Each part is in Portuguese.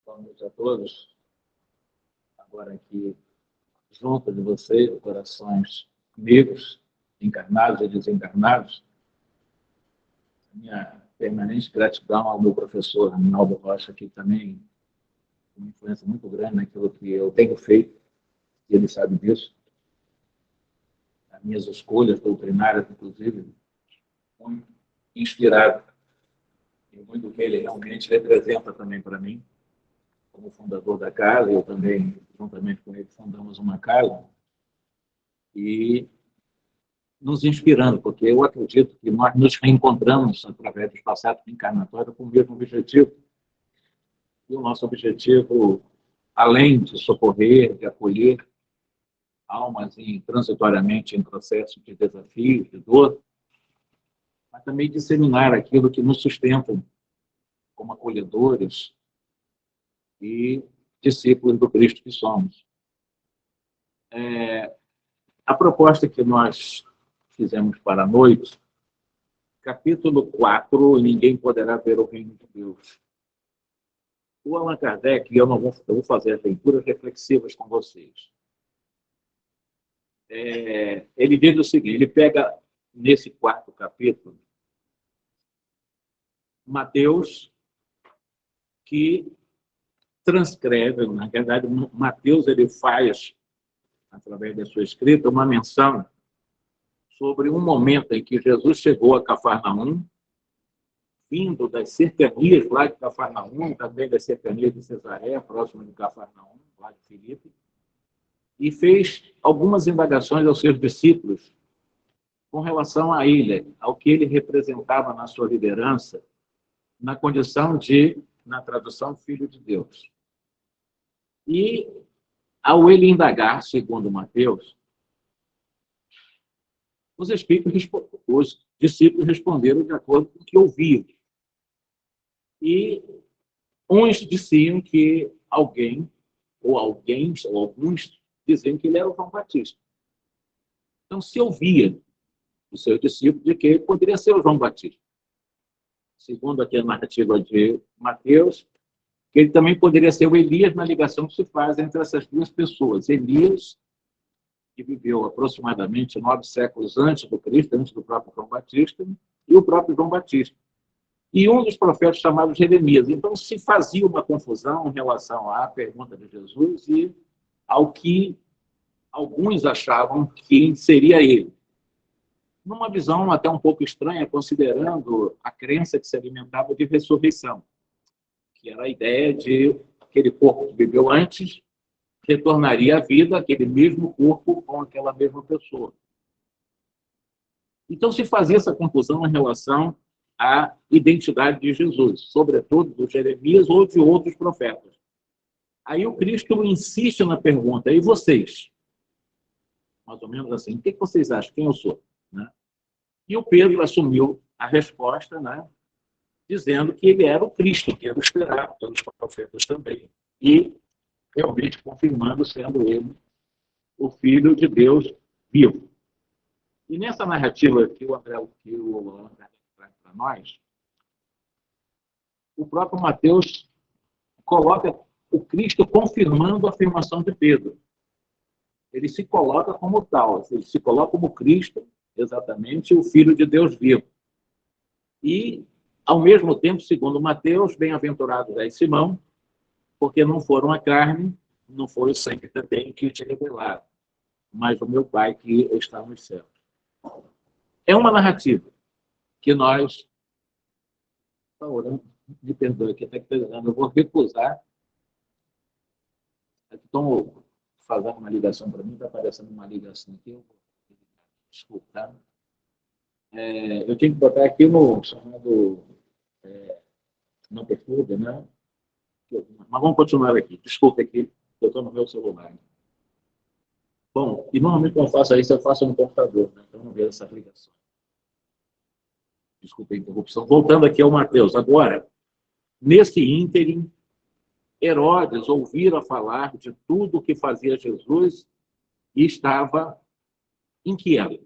Boa noite a todos. Agora aqui, junto de vocês, corações amigos, encarnados e desencarnados, minha permanente gratidão ao meu professor Arnaldo Rocha, que também tem uma influência muito grande naquilo que eu tenho feito, e ele sabe disso. As minhas escolhas doutrinárias, inclusive, muito inspirado em muito que ele realmente representa também para mim, como fundador da casa. Eu também, juntamente com ele, fundamos uma casa, e nos inspirando, porque eu acredito que nós nos reencontramos através dos passados encarnatórios com o mesmo objetivo. E o nosso objetivo, além de socorrer, de acolher almas transitoriamente em processo de desafio, de dor, mas também disseminar aquilo que nos sustenta como acolhedores e discípulos do Cristo que somos. A proposta que nós fizemos para a noite, capítulo 4, Ninguém Poderá Ver o Reino de Deus. O Allan Kardec, eu vou fazer as leituras reflexivas com vocês. Ele diz o seguinte, ele pega nesse 4º capítulo, Mateus, que transcreve, na verdade, Mateus ele faz, através da sua escrita, uma menção sobre um momento em que Jesus chegou a Cafarnaum, vindo das cercanias lá de Cafarnaum, também das cercanias de Cesareia, próximo de Cafarnaum, lá de Filipe, e fez algumas indagações aos seus discípulos com relação a ele, ao que ele representava na sua liderança, na condição de, na tradução, Filho de Deus. E, ao ele indagar, segundo Mateus, os discípulos responderam de acordo com o que ouviam. E uns diziam que alguns diziam que ele era o João Batista. Então, se ouvia do seu discípulo de que ele poderia ser o João Batista. Segundo aqui a narrativa de Mateus, que ele também poderia ser o Elias, na ligação que se faz entre essas duas pessoas. Elias, que viveu aproximadamente 9 séculos antes do Cristo, antes do próprio João Batista, e o próprio João Batista. E um dos profetas chamado Jeremias. Então, se fazia uma confusão em relação à pergunta de Jesus e ao que alguns achavam que seria ele. Numa visão até um pouco estranha, considerando a crença que se alimentava de ressurreição, que era a ideia de aquele corpo que viveu antes retornaria à vida, aquele mesmo corpo com aquela mesma pessoa. Então, se fazia essa confusão em relação à identidade de Jesus, sobretudo do Jeremias ou de outros profetas. Aí o Cristo insiste na pergunta, e vocês? Mais ou menos assim, o que vocês acham? Quem eu sou? Né? E o Pedro assumiu a resposta, né, dizendo que ele era o Cristo, que era o esperado pelos profetas também. E realmente confirmando sendo ele o Filho de Deus vivo. E nessa narrativa que o Allan traz para nós, o próprio Mateus coloca o Cristo confirmando a afirmação de Pedro. Ele se coloca como tal, ele se coloca como Cristo, exatamente, o Filho de Deus vivo. E, ao mesmo tempo, segundo Mateus, bem-aventurado é Simão, porque não foram a carne, não foi o sangue também que te revelaram, mas o meu Pai que está nos céus. É uma narrativa que nós... Está orando, me perdoe, aqui está pesando, eu vou recusar. Estão fazendo uma ligação para mim, está aparecendo uma ligação aqui, eu vou escutar. Eu tinha que botar aqui no chamado não perturba, né? Mas vamos continuar aqui. Desculpa aqui, eu estou no meu celular. Bom, e normalmente quando eu faço isso, eu faço no computador, né? Então não vejo essa ligação. Desculpa a interrupção. Voltando aqui ao Mateus. Agora, nesse ínterim, Herodes ouvira falar de tudo o que fazia Jesus e estava inquieto.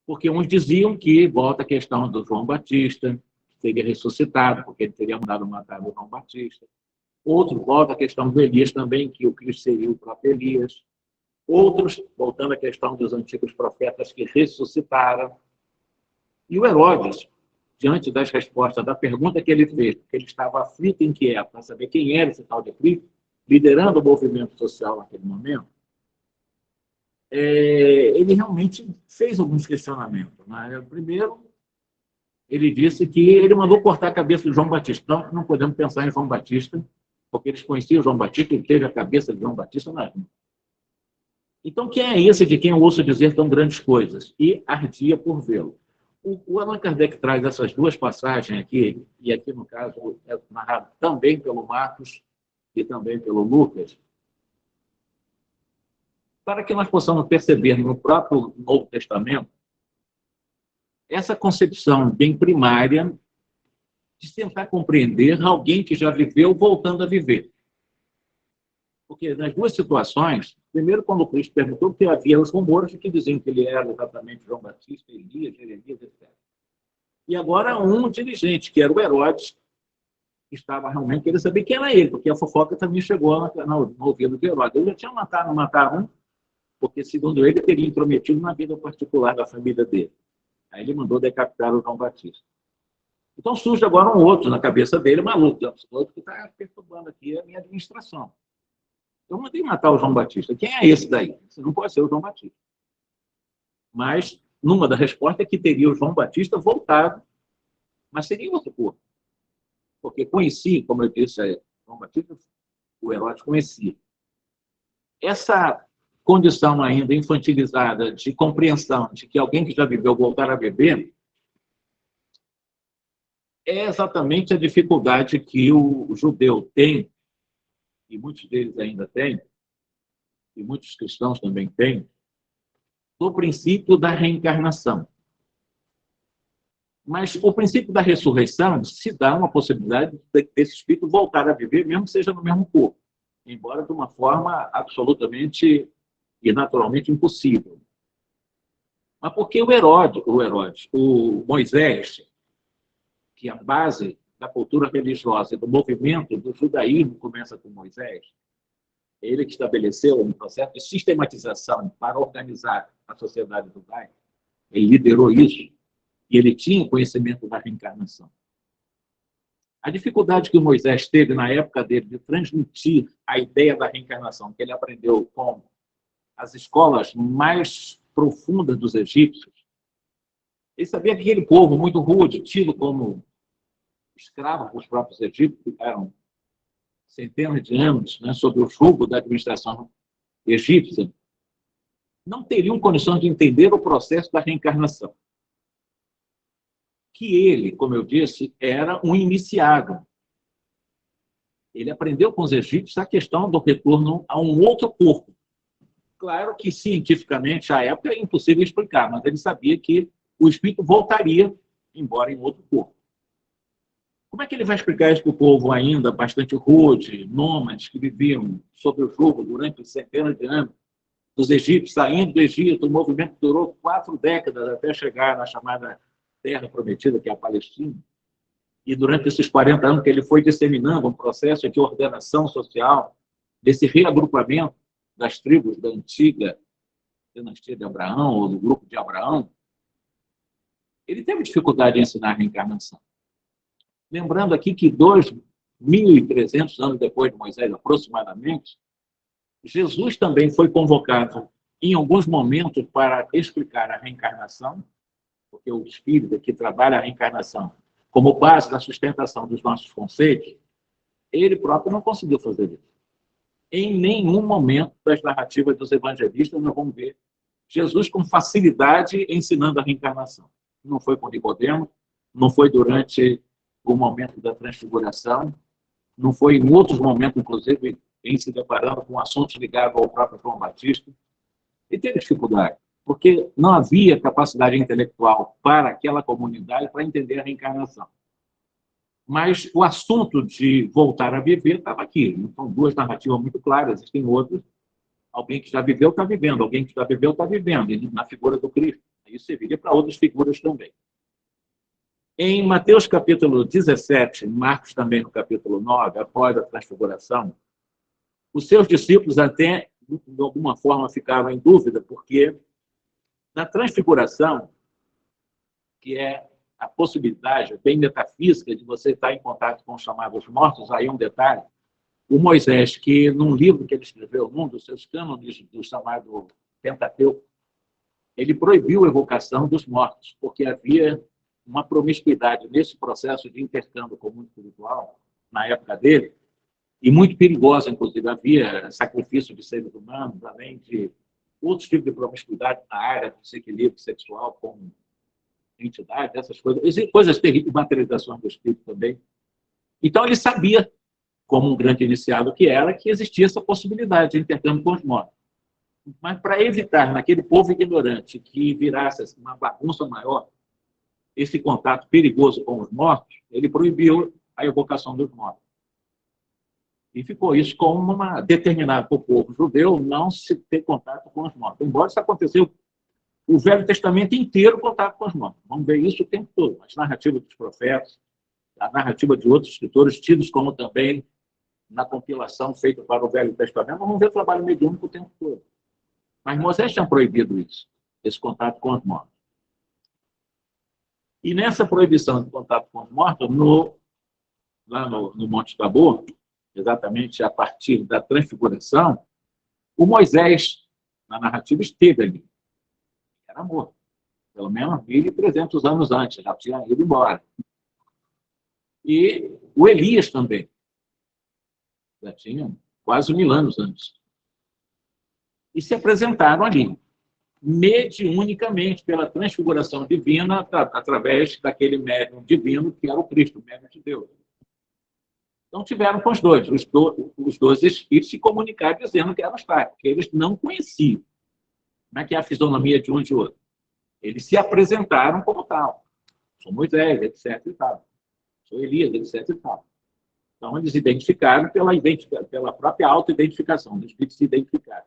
Porque uns diziam que, volta a questão do João Batista, seria ressuscitado, porque ele teria mandado matar o João Batista. Outro volta à questão do Elias também, que o Cristo seria o próprio Elias. Outros, voltando à questão dos antigos profetas que ressuscitaram. E o Herodes, diante das respostas da pergunta que ele fez, porque ele estava aflito e inquieto para saber quem era esse tal de Cristo, liderando o movimento social naquele momento, ele realmente fez alguns questionamentos. Né? Primeiro, ele disse que ele mandou cortar a cabeça de João Batista. Então, não podemos pensar em João Batista, porque eles conheciam João Batista, ele teve a cabeça de João Batista na rua. Então, quem é esse de quem eu ouço dizer tão grandes coisas? E ardia por vê-lo. O Allan Kardec traz essas duas passagens aqui, e aqui, no caso, é narrado também pelo Marcos e também pelo Lucas, para que nós possamos perceber no próprio Novo Testamento essa concepção bem primária de tentar compreender alguém que já viveu voltando a viver. Porque nas duas situações, primeiro, quando o Cristo perguntou, que havia os rumores que diziam que ele era exatamente João Batista, Elias, Jeremias, etc. E agora um dirigente, que era o Herodes, que estava realmente querendo saber quem era ele, porque a fofoca também chegou no ouvido de Herodes. Ele já tinha matado um, porque, segundo ele, teria intrometido na vida particular da família dele. Aí ele mandou decapitar o João Batista. Então surge agora um outro na cabeça dele, maluco, outro que está perturbando aqui a minha administração. Eu mandei matar o João Batista. Quem é esse daí? Você não pode ser o João Batista. Mas, numa das respostas, é que teria o João Batista voltado, mas seria outro corpo. Porque conhecia, como eu disse, João Batista, o Herodes conhecia. Essa condição ainda infantilizada de compreensão de que alguém que já viveu voltar a viver é exatamente a dificuldade que o judeu tem, e muitos deles ainda têm, e muitos cristãos também têm, do princípio da reencarnação. Mas o princípio da ressurreição se dá uma possibilidade desse espírito voltar a viver, mesmo que seja no mesmo corpo, embora de uma forma absolutamente e naturalmente impossível. Mas porque o Moisés, que a base da cultura religiosa e do movimento do judaísmo começa com Moisés, ele que estabeleceu um processo de sistematização para organizar a sociedade judaica, ele liderou isso, e ele tinha conhecimento da reencarnação. A dificuldade que o Moisés teve na época dele de transmitir a ideia da reencarnação, que ele aprendeu com as escolas mais profundas dos egípcios, ele sabia que aquele povo muito rude, tido como escravo dos próprios egípcios, ficaram centenas de anos, né, sob o jugo da administração egípcia, não teriam condições de entender o processo da reencarnação. Que ele, como eu disse, era um iniciado. Ele aprendeu com os egípcios a questão do retorno a um outro corpo. Claro que, cientificamente, à época é impossível explicar, mas ele sabia que o espírito voltaria, embora em outro corpo. Como é que ele vai explicar isso para o povo ainda bastante rude, nômades, que viviam sob o jugo durante centenas de anos, dos egípcios saindo do Egito? O movimento durou 4 décadas até chegar na chamada Terra Prometida, que é a Palestina. E durante esses 40 anos que ele foi disseminando um processo de ordenação social, desse reagrupamento das tribos da antiga dinastia de Abraão, ou do grupo de Abraão, ele teve dificuldade em ensinar a reencarnação. Lembrando aqui que 2.300 anos depois de Moisés, aproximadamente, Jesus também foi convocado em alguns momentos para explicar a reencarnação, porque o Espírito que trabalha a reencarnação como base da sustentação dos nossos conceitos, ele próprio não conseguiu fazer isso. Em nenhum momento das narrativas dos evangelistas nós vamos ver Jesus com facilidade ensinando a reencarnação. Não foi com Nicodemo, não foi durante o momento da transfiguração, não foi em outros momentos, inclusive, em se deparando com assuntos ligados ao próprio João Batista. E teve dificuldade, porque não havia capacidade intelectual para aquela comunidade para entender a reencarnação. Mas o assunto de voltar a viver estava aqui. São duas narrativas muito claras, existem outras. Alguém que já viveu está vivendo, alguém que já viveu está vivendo, e na figura do Cristo. Isso serviria para outras figuras também. Em Mateus capítulo 17, Marcos também no capítulo 9, após a transfiguração, os seus discípulos até, de alguma forma, ficavam em dúvida, porque na transfiguração, que é a possibilidade bem metafísica de você estar em contato com os chamados mortos, aí um detalhe, o Moisés, que num livro que ele escreveu, num dos seus cânones do chamado Pentateuco, ele proibiu a evocação dos mortos, porque havia uma promiscuidade nesse processo de intercâmbio com o mundo espiritual, na época dele, e muito perigosa, inclusive. Havia sacrifício de seres humanos, além de outros tipos de promiscuidade na área do desequilíbrio sexual com entidades, essas coisas. Existem coisas terríveis, materializações do espírito também. Então, ele sabia, como um grande iniciado que era, que existia essa possibilidade de intercâmbio com os mortos. Mas, para evitar, naquele povo ignorante, que virasse uma bagunça maior, esse contato perigoso com os mortos, ele proibiu a evocação dos mortos. E ficou isso como uma determinada para o povo judeu não se ter contato com os mortos. Embora isso aconteceu o Velho Testamento inteiro, contato com os mortos. Vamos ver isso o tempo todo. As narrativas dos profetas, a narrativa de outros escritores, tidos como também na compilação feita para o Velho Testamento, vamos ver o trabalho mediúnico o tempo todo. Mas Moisés tinha proibido isso, esse contato com os mortos. E nessa proibição de contato com os mortos, lá no Monte Tabor, exatamente a partir da transfiguração, o Moisés, na narrativa, esteve ali. Era morto. Pelo menos 1.300 anos antes, já tinha ido embora. E o Elias também. Já tinha quase 1.000 anos antes. E se apresentaram ali, mediunicamente, pela transfiguração divina, através daquele médium divino que era o Cristo, o médium de Deus. Então, tiveram com os dois espíritos se comunicar dizendo que eram os pais, porque eles não conheciam. Como é que é a fisionomia de um e de outro? Eles se apresentaram como tal. Sou Moisés, etc. e tal. Sou Elias, etc. e tal. Então, eles identificaram pela própria auto-identificação, os espíritos se identificaram.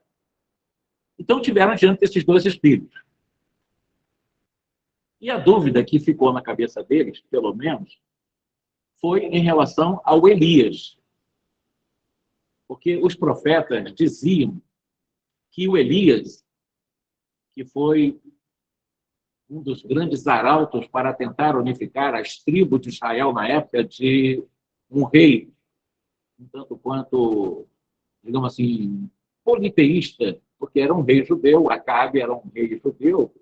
Então, tiveram diante desses dois espíritos. E a dúvida que ficou na cabeça deles, pelo menos, foi em relação ao Elias. Porque os profetas diziam que o Elias, que foi um dos grandes arautos para tentar unificar as tribos de Israel na época de um rei, um tanto quanto, digamos assim, politeísta, porque era um rei judeu, Acabe era um rei judeu,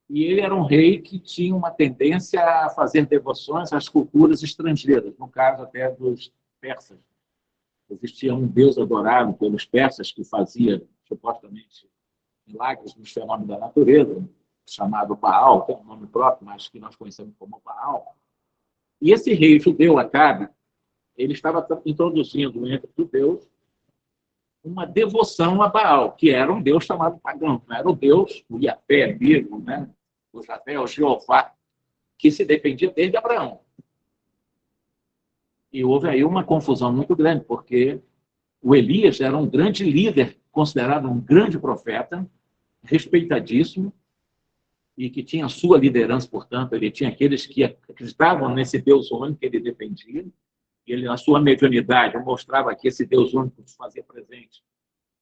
e ele era um rei que tinha uma tendência a fazer devoções às culturas estrangeiras, no caso até dos persas. Existia um deus adorado pelos persas que fazia, supostamente, milagres nos fenômenos da natureza, chamado Baal, tem um nome próprio, mas que nós conhecemos como Baal. E esse rei judeu, Acabe, ele estava introduzindo entre os judeus uma devoção a Baal, que era um deus chamado pagão, não era o deus, o Yahvé mesmo, né? O Javé, o Jeová, que se defendia desde Abraão. E houve aí uma confusão muito grande, porque o Elias era um grande líder, considerado um grande profeta, respeitadíssimo, e que tinha sua liderança, portanto, ele tinha aqueles que acreditavam nesse Deus único que ele defendia, e ele, na sua mediunidade, mostrava que esse Deus único se fazia presente,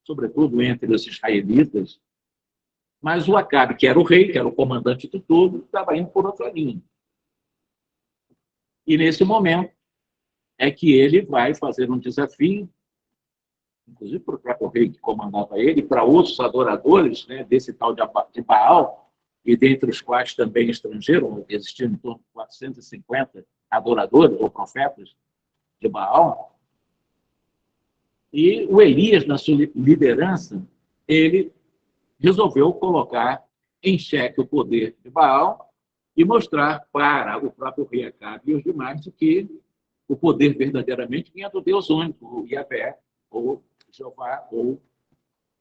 sobretudo entre os israelitas, mas o Acabe, que era o rei, que era o comandante de tudo, estava indo por outra linha. E, nesse momento, é que ele vai fazer um desafio, inclusive para o próprio rei que comandava ele, para outros adoradores, né, desse tal de Baal, e dentre os quais também estrangeiros, existiam em torno de 450 adoradores ou profetas de Baal. E o Elias, na sua liderança, ele resolveu colocar em xeque o poder de Baal e mostrar para o próprio rei Acabe e os demais de que o poder verdadeiramente vinha do Deus único, o Yahvé, ou Jeová, ou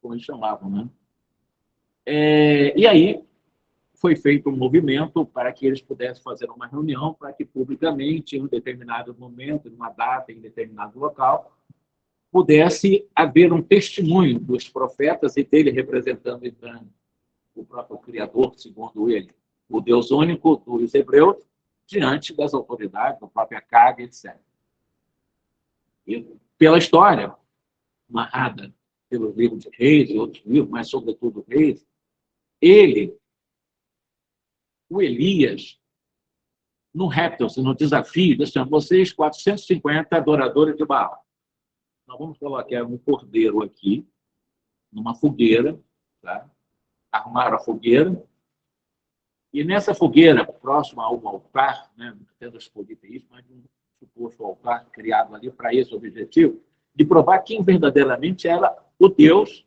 como eles chamavam, né? E aí foi feito um movimento para que eles pudessem fazer uma reunião para que publicamente, em um determinado momento, em uma data, em determinado local, pudesse haver um testemunho dos profetas e dele representando, então, o próprio Criador, segundo ele, o Deus único dos hebreus, diante das autoridades, do próprio Acabe, etc. E pela história narrada pelo livro de Reis e outros livros, mas sobretudo Reis, ele, o Elias, no Raptors, no desafio, disse: vocês, 450 adoradores de Baal, nós vamos colocar um cordeiro aqui, numa fogueira, tá? Arrumaram a fogueira, e nessa fogueira, próxima ao altar, né, tendo escolhido isso, mas um suposto altar criado ali para esse objetivo, de provar quem verdadeiramente era o Deus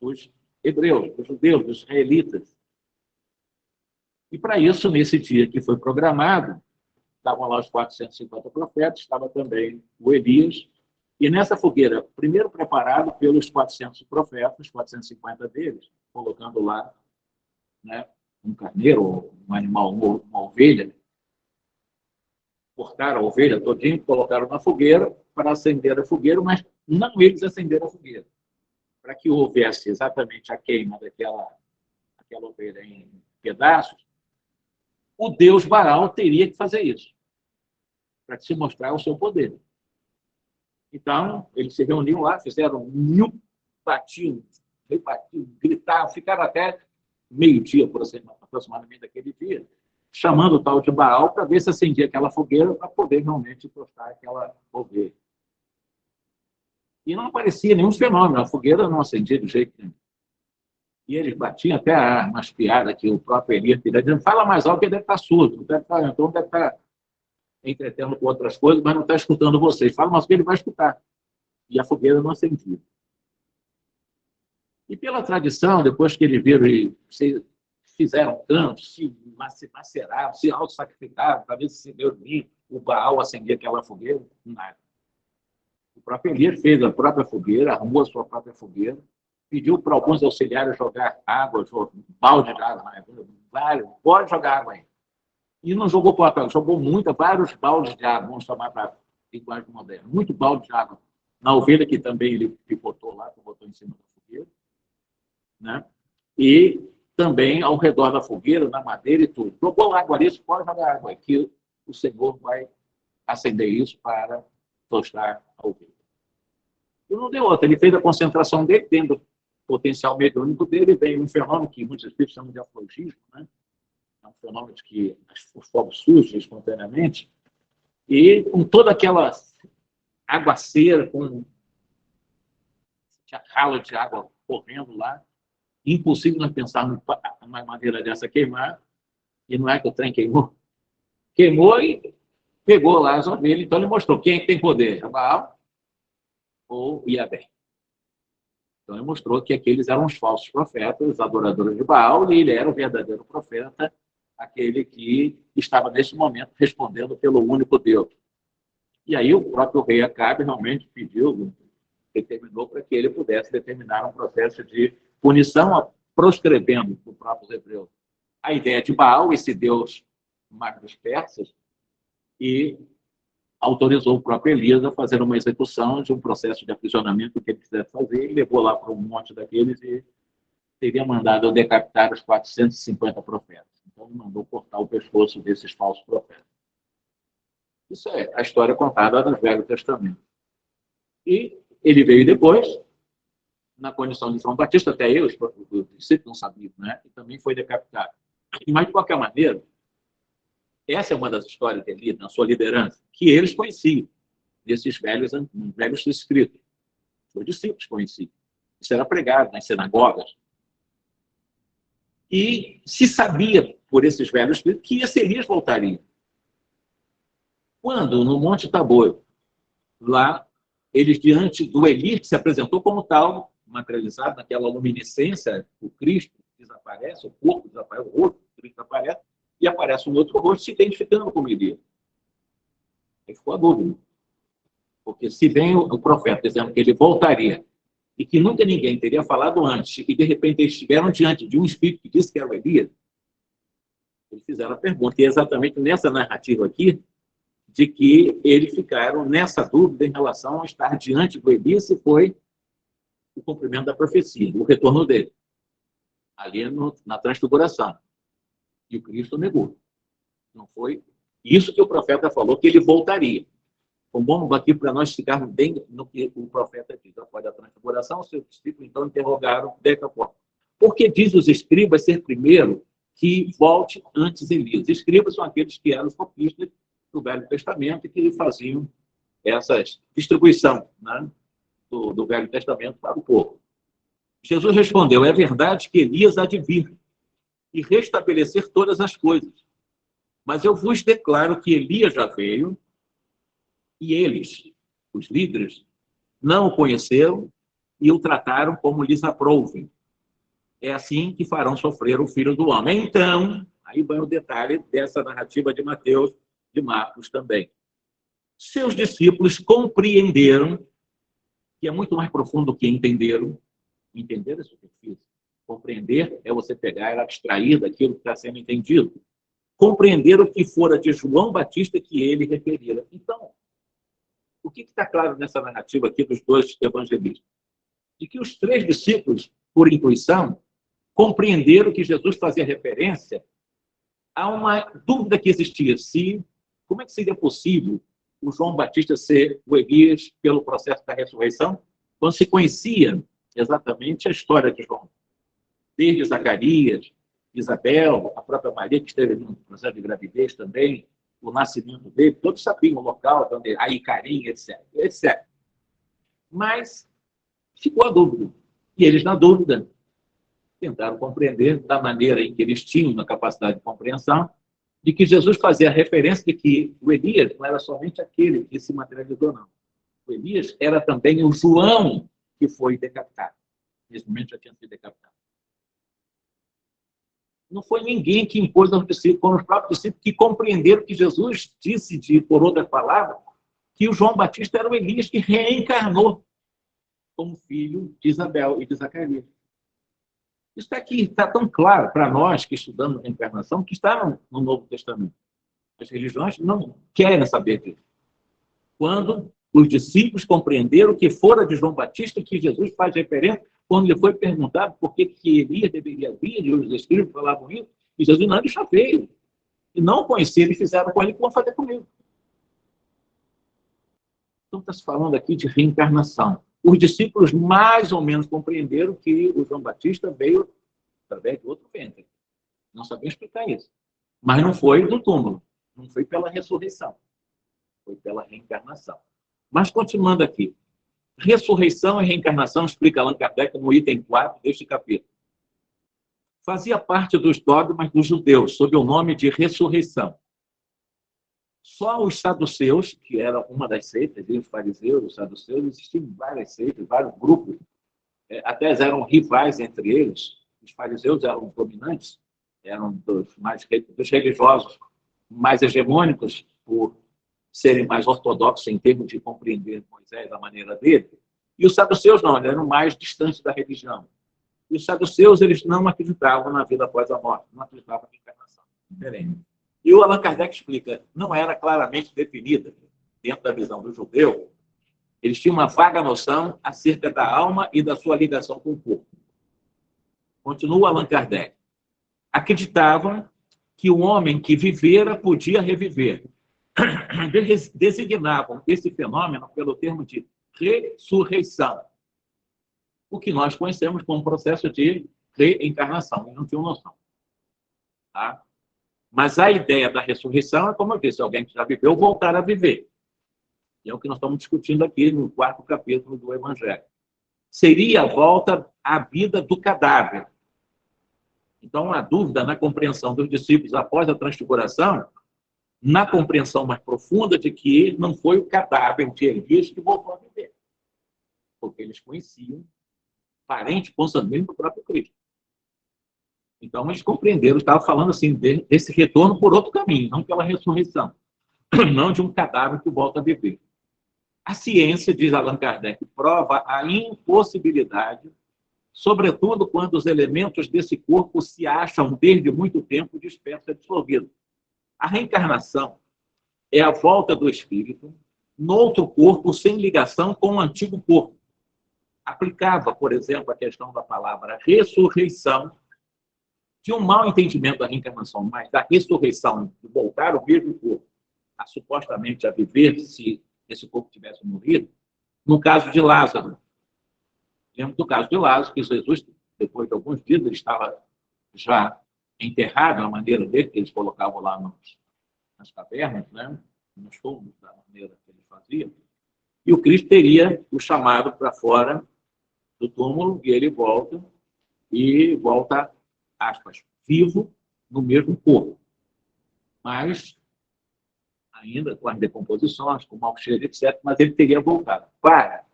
dos hebreus, dos judeus, dos israelitas. E para isso, nesse dia que foi programado, estavam lá os 450 profetas, estava também o Elias, e nessa fogueira, primeiro preparado pelos 400 profetas, 450 deles, colocando lá, né, um carneiro, um animal, uma ovelha, cortaram a ovelha todinha, colocaram na fogueira para acender a fogueira, mas não eles acenderam a fogueira. Para que houvesse exatamente a queima daquela ovelha em pedaços, o deus Baal teria que fazer isso, para se mostrar o seu poder. Então, eles se reuniram lá, fizeram 1000 batidos, gritaram, ficaram até meio-dia, aproximadamente, daquele dia, chamando o tal de Baal para ver se acendia aquela fogueira para poder realmente tostar aquela ovelha. E não aparecia nenhum fenômeno, a fogueira não acendia de jeito nenhum. E eles batiam até umas piadas que o próprio Elias queria dizer: fala mais alto, que ele deve estar surdo, então deve estar entretendo com outras coisas, mas não está escutando vocês. Fala mais que ele vai escutar. E a fogueira não acendia. E pela tradição, depois que eles viram e fizeram cantos, se maceraram, se auto-sacrificaram, para ver se Deus vinha, o Baal acendia aquela fogueira, nada. O próprio Elias fez a própria fogueira, arrumou a sua própria fogueira, pediu para alguns auxiliares jogar água, balde de água, vários, pode jogar água aí. E não jogou por papel, jogou vários baldes de água, vamos chamar para linguagem moderna, muito balde de água na ovelha, que também ele picotou lá, que botou em cima da fogueira, né? E também ao redor da fogueira, na madeira e tudo. Jogou água ali, pode jogar água aqui, o Senhor vai acender isso para tostar a ovelha. E não deu outra, ele fez a concentração dele, tendo o potencial mediúnico dele, veio um fenômeno que muitos espíritos chamam de aflogismo, né? É um fenômeno de que os fogos surgem espontaneamente, e com toda aquela aguaceira, com rala de água correndo lá, impossível não pensar numa madeira dessa queimar, e não é que o trem queimou. Queimou e pegou lá as ovelhas, então ele mostrou quem tem poder, Baal ou Yahvé. Então ele mostrou que aqueles eram os falsos profetas, os adoradores de Baal, e ele era o verdadeiro profeta, aquele que estava nesse momento respondendo pelo único Deus. E aí o próprio rei Acabe realmente determinou para que ele pudesse determinar um processo de punição, proscrevendo para os próprios hebreus a ideia de Baal, esse deus mais dos persas, e autorizou o próprio Elias a fazer uma execução de um processo de aprisionamento que ele quisesse fazer, e levou lá para um monte daqueles e teria mandado decapitar os 450 profetas. Então, ele mandou cortar o pescoço desses falsos profetas. Isso é a história contada no Velho Testamento. E ele veio depois, na condição de João Batista, até eu, os discípulos não sabiam, né? E também foi decapitado. Mas, de qualquer maneira, essa é uma das histórias dele, na sua liderança, que eles conheciam, desses velhos escritos. Os discípulos conheciam. Isso era pregado nas sinagogas. E se sabia, por esses velhos escritos, que esse Elias voltaria. Quando, no Monte Tabor, lá, eles, diante do Elias, que se apresentou como tal, materializado naquela luminescência, o Cristo desaparece, o corpo desaparece, o rosto do Cristo aparece, e aparece um outro rosto se identificando com Elias. Aí ficou a dúvida. Porque se vem o profeta dizendo que ele voltaria, e que nunca ninguém teria falado antes, e de repente eles estiveram diante de um espírito que disse que era o Elias, eles fizeram a pergunta. E é exatamente nessa narrativa aqui, de que eles ficaram nessa dúvida em relação a estar diante do Elias, se foi o cumprimento da profecia, o retorno dele, ali na transfiguração. E o Cristo negou. Não foi isso que o profeta falou, que ele voltaria. Então, vamos aqui para nós ficarmos bem no que o profeta diz. Após a transfiguração, seus discípulos então interrogaram dessa forma: por que diz os escribas ser primeiro que volte antes Elias? Os escribas são aqueles que eram os copistas do Velho Testamento e que faziam essa distribuição, né, do Velho Testamento para o povo. Jesus respondeu: é verdade que Elias há de vir e restabelecer todas as coisas. Mas eu vos declaro que Elias já veio e eles, os líderes, não o conheceram e o trataram como lhes aprouve. É assim que farão sofrer o Filho do Homem. Então, aí vai o detalhe dessa narrativa de Mateus, de Marcos também. Seus discípulos compreenderam, que é muito mais profundo do que entenderam. Entender é superfície. Compreender é você pegar e abstrair daquilo que está sendo entendido. Compreender o que fora de João Batista que ele referira. Então, o que está claro nessa narrativa aqui dos dois evangelistas? De que os três discípulos, por intuição, compreenderam que Jesus fazia referência a uma dúvida que existia. Como é que seria possível o João Batista ser o Elias pelo processo da ressurreição, quando se conhecia exatamente a história de João? Desde Zacarias, Isabel, a própria Maria, que esteve no processo de gravidez também, o nascimento dele, todos sabiam o local, onde a Icarim, etc. Mas ficou a dúvida. E eles, na dúvida, tentaram compreender da maneira em que eles tinham na capacidade de compreensão, de que Jesus fazia referência de que o Elias não era somente aquele que se materializou, não. O Elias era também o João que foi decapitado. Nesse momento já tinha sido decapitado. Não foi ninguém que impôs aos discípulos, foram os próprios discípulos que compreenderam que Jesus disse, por outras palavras, que o João Batista era o Elias que reencarnou como filho de Isabel e de Zacarias. Isso aqui está tão claro para nós que estudamos a reencarnação, que está no Novo Testamento. As religiões não querem saber disso. Quando os discípulos compreenderam que fora de João Batista que Jesus faz referência, quando lhe foi perguntado por que Elias deveria vir, e os escribas falavam isso, e Jesus não, ele já veio. E não conheceram e fizeram com ele o que vão fazer comigo. Então está se falando aqui de reencarnação. Os discípulos mais ou menos compreenderam que o João Batista veio através de outro ventre. Não sabiam explicar isso. Mas não foi do túmulo. Não foi pela ressurreição. Foi pela reencarnação. Mas continuando aqui. Ressurreição e reencarnação, explica Allan Kardec no item 4 deste capítulo. Fazia parte dos dogmas dos judeus, sob o nome de ressurreição. Só os saduceus, que era uma das seitas, os fariseus, os saduceus, existiam várias seitas, vários grupos, até eram rivais entre eles. Os fariseus eram dominantes, eram dos religiosos mais hegemônicos, por serem mais ortodoxos em termos de compreender Moisés da maneira dele. E os saduceus não, eles eram mais distantes da religião. E os saduceus, eles não acreditavam na vida após a morte, não acreditavam na encarnação. Diferente. E o Allan Kardec explica, não era claramente definida, dentro da visão do judeu, eles tinham uma vaga noção acerca da alma e da sua ligação com o corpo. Continua Allan Kardec. Acreditavam que o homem que vivera podia reviver. Designavam esse fenômeno pelo termo de ressurreição, o que nós conhecemos como processo de reencarnação. Eles não tinham noção. Tá? Mas a ideia da ressurreição é, como eu disse, alguém que já viveu voltar a viver. E é o que nós estamos discutindo aqui no 4º capítulo do Evangelho. Seria a volta à vida do cadáver. Então, a dúvida na compreensão dos discípulos após a transfiguração, na compreensão mais profunda de que não foi o cadáver de Elias que voltou a viver. Porque eles conheciam parente consanguíneo do próprio Cristo. Então, eles compreenderam, estava falando assim, desse retorno por outro caminho, não pela ressurreição, não de um cadáver que volta a viver. A ciência, diz Allan Kardec, prova a impossibilidade, sobretudo quando os elementos desse corpo se acham desde muito tempo dispersos e absorvidos. A reencarnação é a volta do espírito no outro corpo sem ligação com o antigo corpo. Aplicava, por exemplo, a questão da palavra ressurreição tinha um mau entendimento da reencarnação, mas da ressurreição, de voltar ao mesmo corpo, supostamente a viver se esse corpo tivesse morrido, no caso de Lázaro. Lembro do caso de Lázaro, que Jesus, depois de alguns dias, ele estava já enterrado, a maneira dele, que eles colocavam lá nas cavernas, né? Nos túmulos, da maneira que eles faziam. E o Cristo teria o chamado para fora do túmulo, e ele volta, aspas, vivo no mesmo corpo. Mas, ainda com as decomposições, com mau cheiro, etc., mas ele teria voltado. Para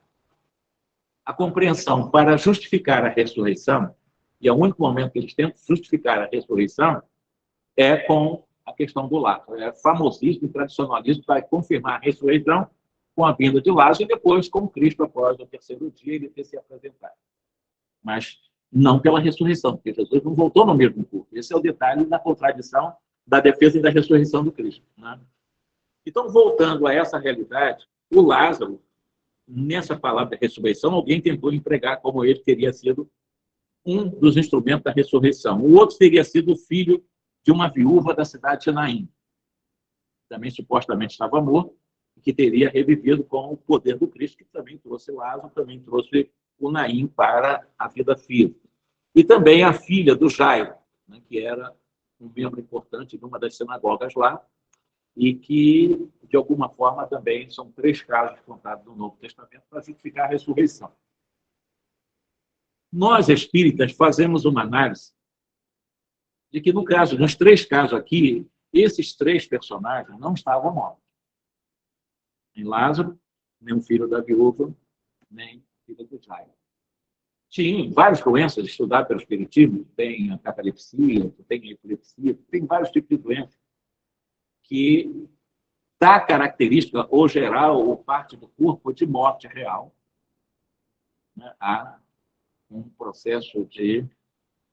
a compreensão, para justificar a ressurreição, e é o único momento que eles tentam justificar a ressurreição, é com a questão do Lázaro. É famosíssimo, tradicionalismo, para confirmar a ressurreição com a vinda de Lázaro e depois com Cristo após o terceiro dia ele ter se apresentado. Mas não pela ressurreição, porque Jesus não voltou no mesmo corpo. Esse é o detalhe da contradição da defesa e da ressurreição do Cristo, né? Então, voltando a essa realidade, o Lázaro, nessa palavra de ressurreição, alguém tentou empregar como ele teria sido um dos instrumentos da ressurreição. O outro teria sido o filho de uma viúva da cidade de Naim, também supostamente estava morto, que teria revivido com o poder do Cristo, que também trouxe Lázaro, também trouxe o Naim para a vida física. E também a filha do Jairo, né, que era um membro importante de uma das sinagogas lá, e que, de alguma forma, também são 3 casos contados no Novo Testamento para justificar a ressurreição. Nós, espíritas, fazemos uma análise de que, no caso, nos 3 casos aqui, esses 3 personagens não estavam mortos. Nem Lázaro, nem o filho da viúva, nem o filho do Jairo. Tinha várias doenças estudadas pelo espiritismo, tem a catalepsia, tem a epilepsia, tem vários tipos de doenças que dá característica, ou geral, ou parte do corpo, de morte real, né? Há um processo de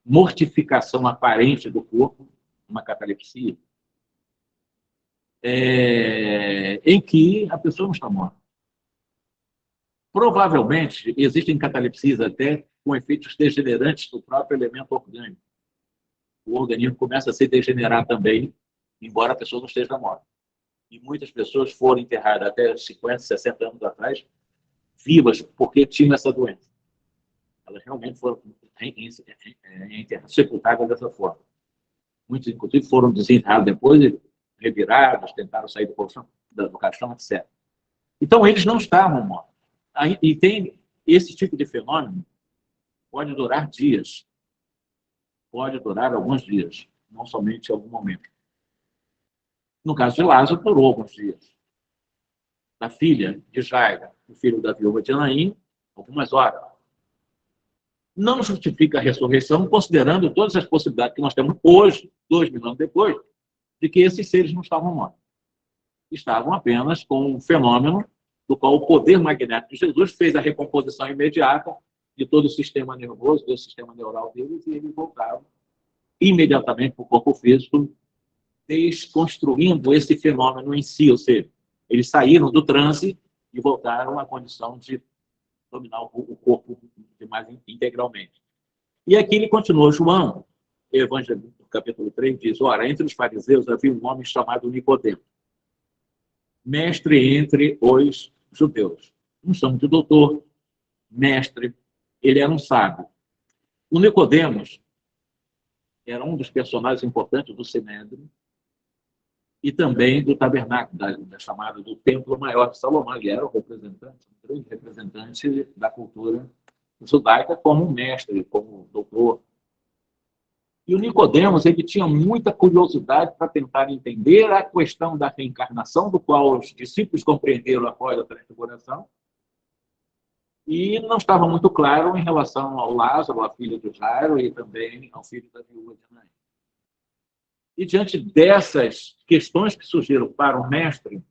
mortificação aparente do corpo, uma catalepsia, em que a pessoa não está morta. Provavelmente, existem catalepsias até com efeitos degenerantes do próprio elemento orgânico. O organismo começa a se degenerar também, embora a pessoa não esteja morta. E muitas pessoas foram enterradas até 50, 60 anos atrás, vivas, porque tinham essa doença. Elas realmente foram sepultadas dessa forma. Muitos, inclusive, foram desenterrados depois, revirados, tentaram sair do caixão, etc. Então, eles não estavam mortos. E tem esse tipo de fenômeno, pode durar dias, pode durar alguns dias, não somente algum momento. No caso de Lázaro, durou alguns dias. Da filha de Jairo, o filho da viúva de Naim, algumas horas. Não justifica a ressurreição, considerando todas as possibilidades que nós temos hoje, 2000 anos depois, de que esses seres não estavam mortos. Estavam apenas com um fenômeno do qual o poder magnético de Jesus fez a recomposição imediata de todo o sistema nervoso, do sistema neural deles, e eles voltaram imediatamente para o corpo físico, desconstruindo esse fenômeno em si, ou seja, eles saíram do transe e voltaram à condição de dominar o corpo mais integralmente. E aqui ele continua, João, Evangelho, capítulo 3, diz, ora, entre os fariseus havia um homem chamado Nicodemo, mestre entre os judeus. Não chama de doutor, mestre, ele era um sábio. O Nicodemos era um dos personagens importantes do Sinédrio e também do tabernáculo, da chamada do Templo Maior de Salomão. Ele era o representante, um grande representante da cultura judaica como mestre, como doutor. E o Nicodemos, ele tinha muita curiosidade para tentar entender a questão da reencarnação, do qual os discípulos compreenderam após a transfiguração, e não estava muito claro em relação ao Lázaro, a filha de Jairo, e também ao filho da viúva de Naim. E diante dessas questões que surgiram para o mestre,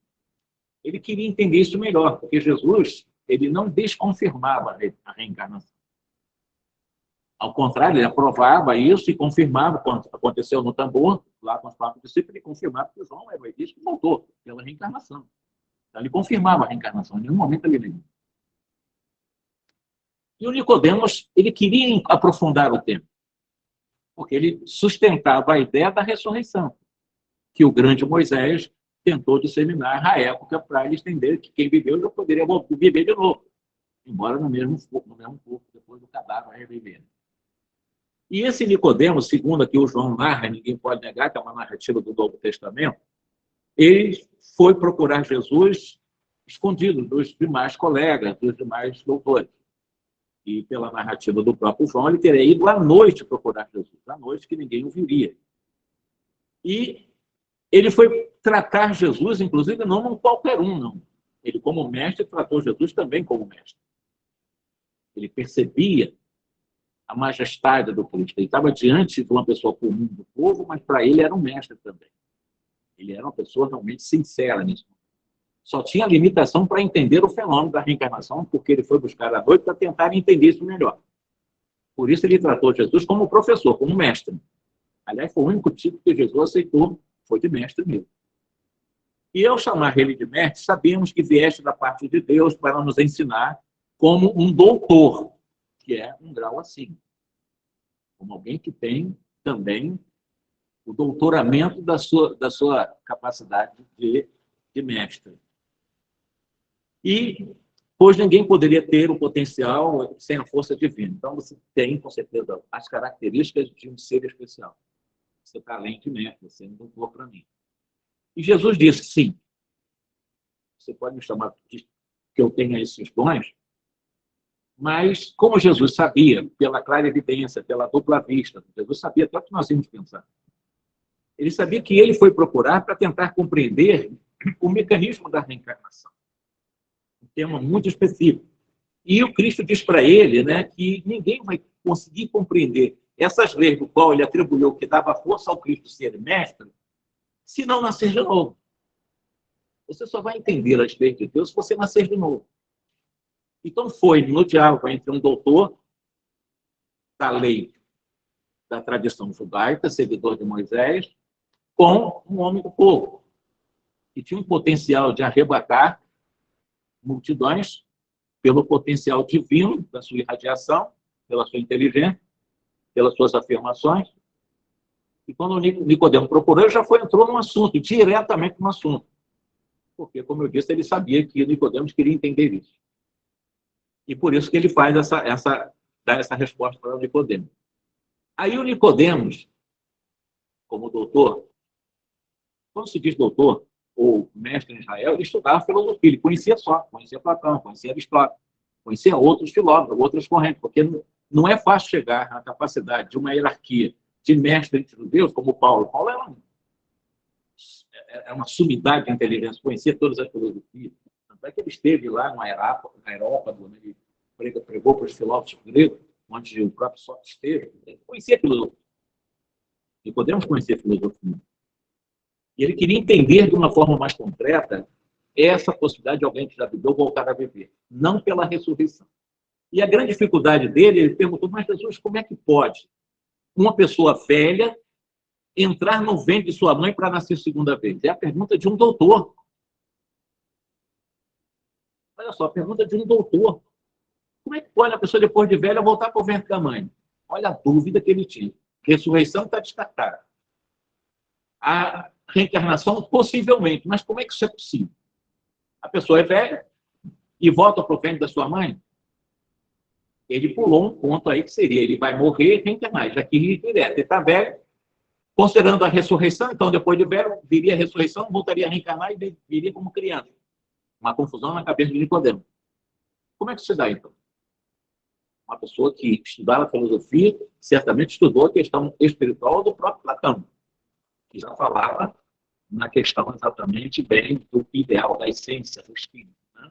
ele queria entender isso melhor, porque Jesus, ele não desconfirmava a reencarnação. Ao contrário, ele aprovava isso e confirmava, quando aconteceu no tambor, lá com os 4 discípulos, ele confirmava que João era o Cristo que voltou pela reencarnação. Então, ele confirmava a reencarnação, em nenhum momento ele negou. E o Nicodemos, ele queria aprofundar o tema. porque ele sustentava a ideia da ressurreição, que o grande Moisés tentou disseminar à época para eles entenderem que quem viveu já poderia viver de novo, embora no mesmo corpo, depois do cadáver reviver. E esse Nicodemo, segundo aqui o João narra, ninguém pode negar que é uma narrativa do Novo Testamento, ele foi procurar Jesus escondido dos demais colegas, dos demais doutores. E pela narrativa do próprio João, ele teria ido à noite procurar Jesus, à noite que ninguém o viria. E ele foi tratar Jesus, inclusive, não como qualquer um, não. Ele, como mestre, tratou Jesus também como mestre. Ele percebia a majestade do Cristo. Ele estava diante de uma pessoa comum do povo, mas para ele era um mestre também. Ele era uma pessoa realmente sincera nisso. Só tinha limitação para entender o fenômeno da reencarnação, porque ele foi buscar à noite para tentar entender isso melhor. Por isso ele tratou Jesus como professor, como mestre. Aliás, foi o único tipo que Jesus aceitou, foi de mestre mesmo. E ao chamar ele de mestre, sabemos que vieste da parte de Deus para nos ensinar como um doutor, que é um grau acima. Como alguém que tem também o doutoramento da sua capacidade de mestre. E, pois ninguém poderia ter o potencial sem a força divina. Então, você tem, com certeza, as características de um ser especial. Você está além de mestre, você é um doutor para mim. E Jesus disse, sim, você pode me chamar que eu tenha esses dons, mas como Jesus sabia, pela clara evidência, pela dupla vista, Jesus sabia até o que nós íamos pensar. Ele sabia que ele foi procurar para tentar compreender o mecanismo da reencarnação. Um tema muito específico. E o Cristo diz para ele, né, que ninguém vai conseguir compreender essas leis do qual ele atribuiu que dava força ao Cristo ser mestre, se não nascer de novo. Você só vai entender as leis de Deus se você nascer de novo. Então foi no diálogo entre um doutor da lei da tradição judaica, seguidor de Moisés, com um homem do povo, que tinha um potencial de arrebatar multidões pelo potencial divino da sua irradiação, pela sua inteligência, pelas suas afirmações. E quando o Nicodemo procurou, ele já entrou no assunto, diretamente no assunto. Porque, como eu disse, ele sabia que o Nicodemo queria entender isso. E por isso que ele faz dá essa resposta para o Nicodemo. Aí o Nicodemos, como doutor, quando se diz doutor, ou mestre em Israel, ele estudava filosofia, ele conhecia Platão, conhecia Aristóteles, conhecia outros filósofos, outras correntes, porque não é fácil chegar à capacidade de uma hierarquia de mestre entre judeus, como Paulo. Paulo era uma sumidade de inteligência, conhecia todas as filosofias. Tanto é que ele esteve lá na Areópago, onde ele pregou para os filósofos gregos, onde o próprio Sócrates esteve. Ele conhecia filosofia. E podemos conhecer filosofia. E ele queria entender de uma forma mais concreta essa possibilidade de alguém que já viveu voltar a viver, não pela ressurreição. E a grande dificuldade dele, ele perguntou, mas Jesus, como é que pode uma pessoa velha entrar no ventre de sua mãe para nascer segunda vez? É a pergunta de um doutor. Olha só, a pergunta de um doutor. Como é que pode a pessoa, depois de velha, voltar para o ventre da mãe? Olha a dúvida que ele tinha. Ressurreição está descartada. A reencarnação, possivelmente. Mas como é que isso é possível? A pessoa é velha e volta para o ventre da sua mãe? Ele pulou um ponto aí que seria, ele vai morrer e reencarnar. Já que direto, ele está velho, considerando a ressurreição, então depois de velho, viria a ressurreição, voltaria a reencarnar e viria como criança. Uma confusão na cabeça de Nicodemo. Como é que se dá, então? Uma pessoa que estudava filosofia, certamente estudou a questão espiritual do próprio Platão, que já falava na questão exatamente bem do ideal, da essência do espírito. Né?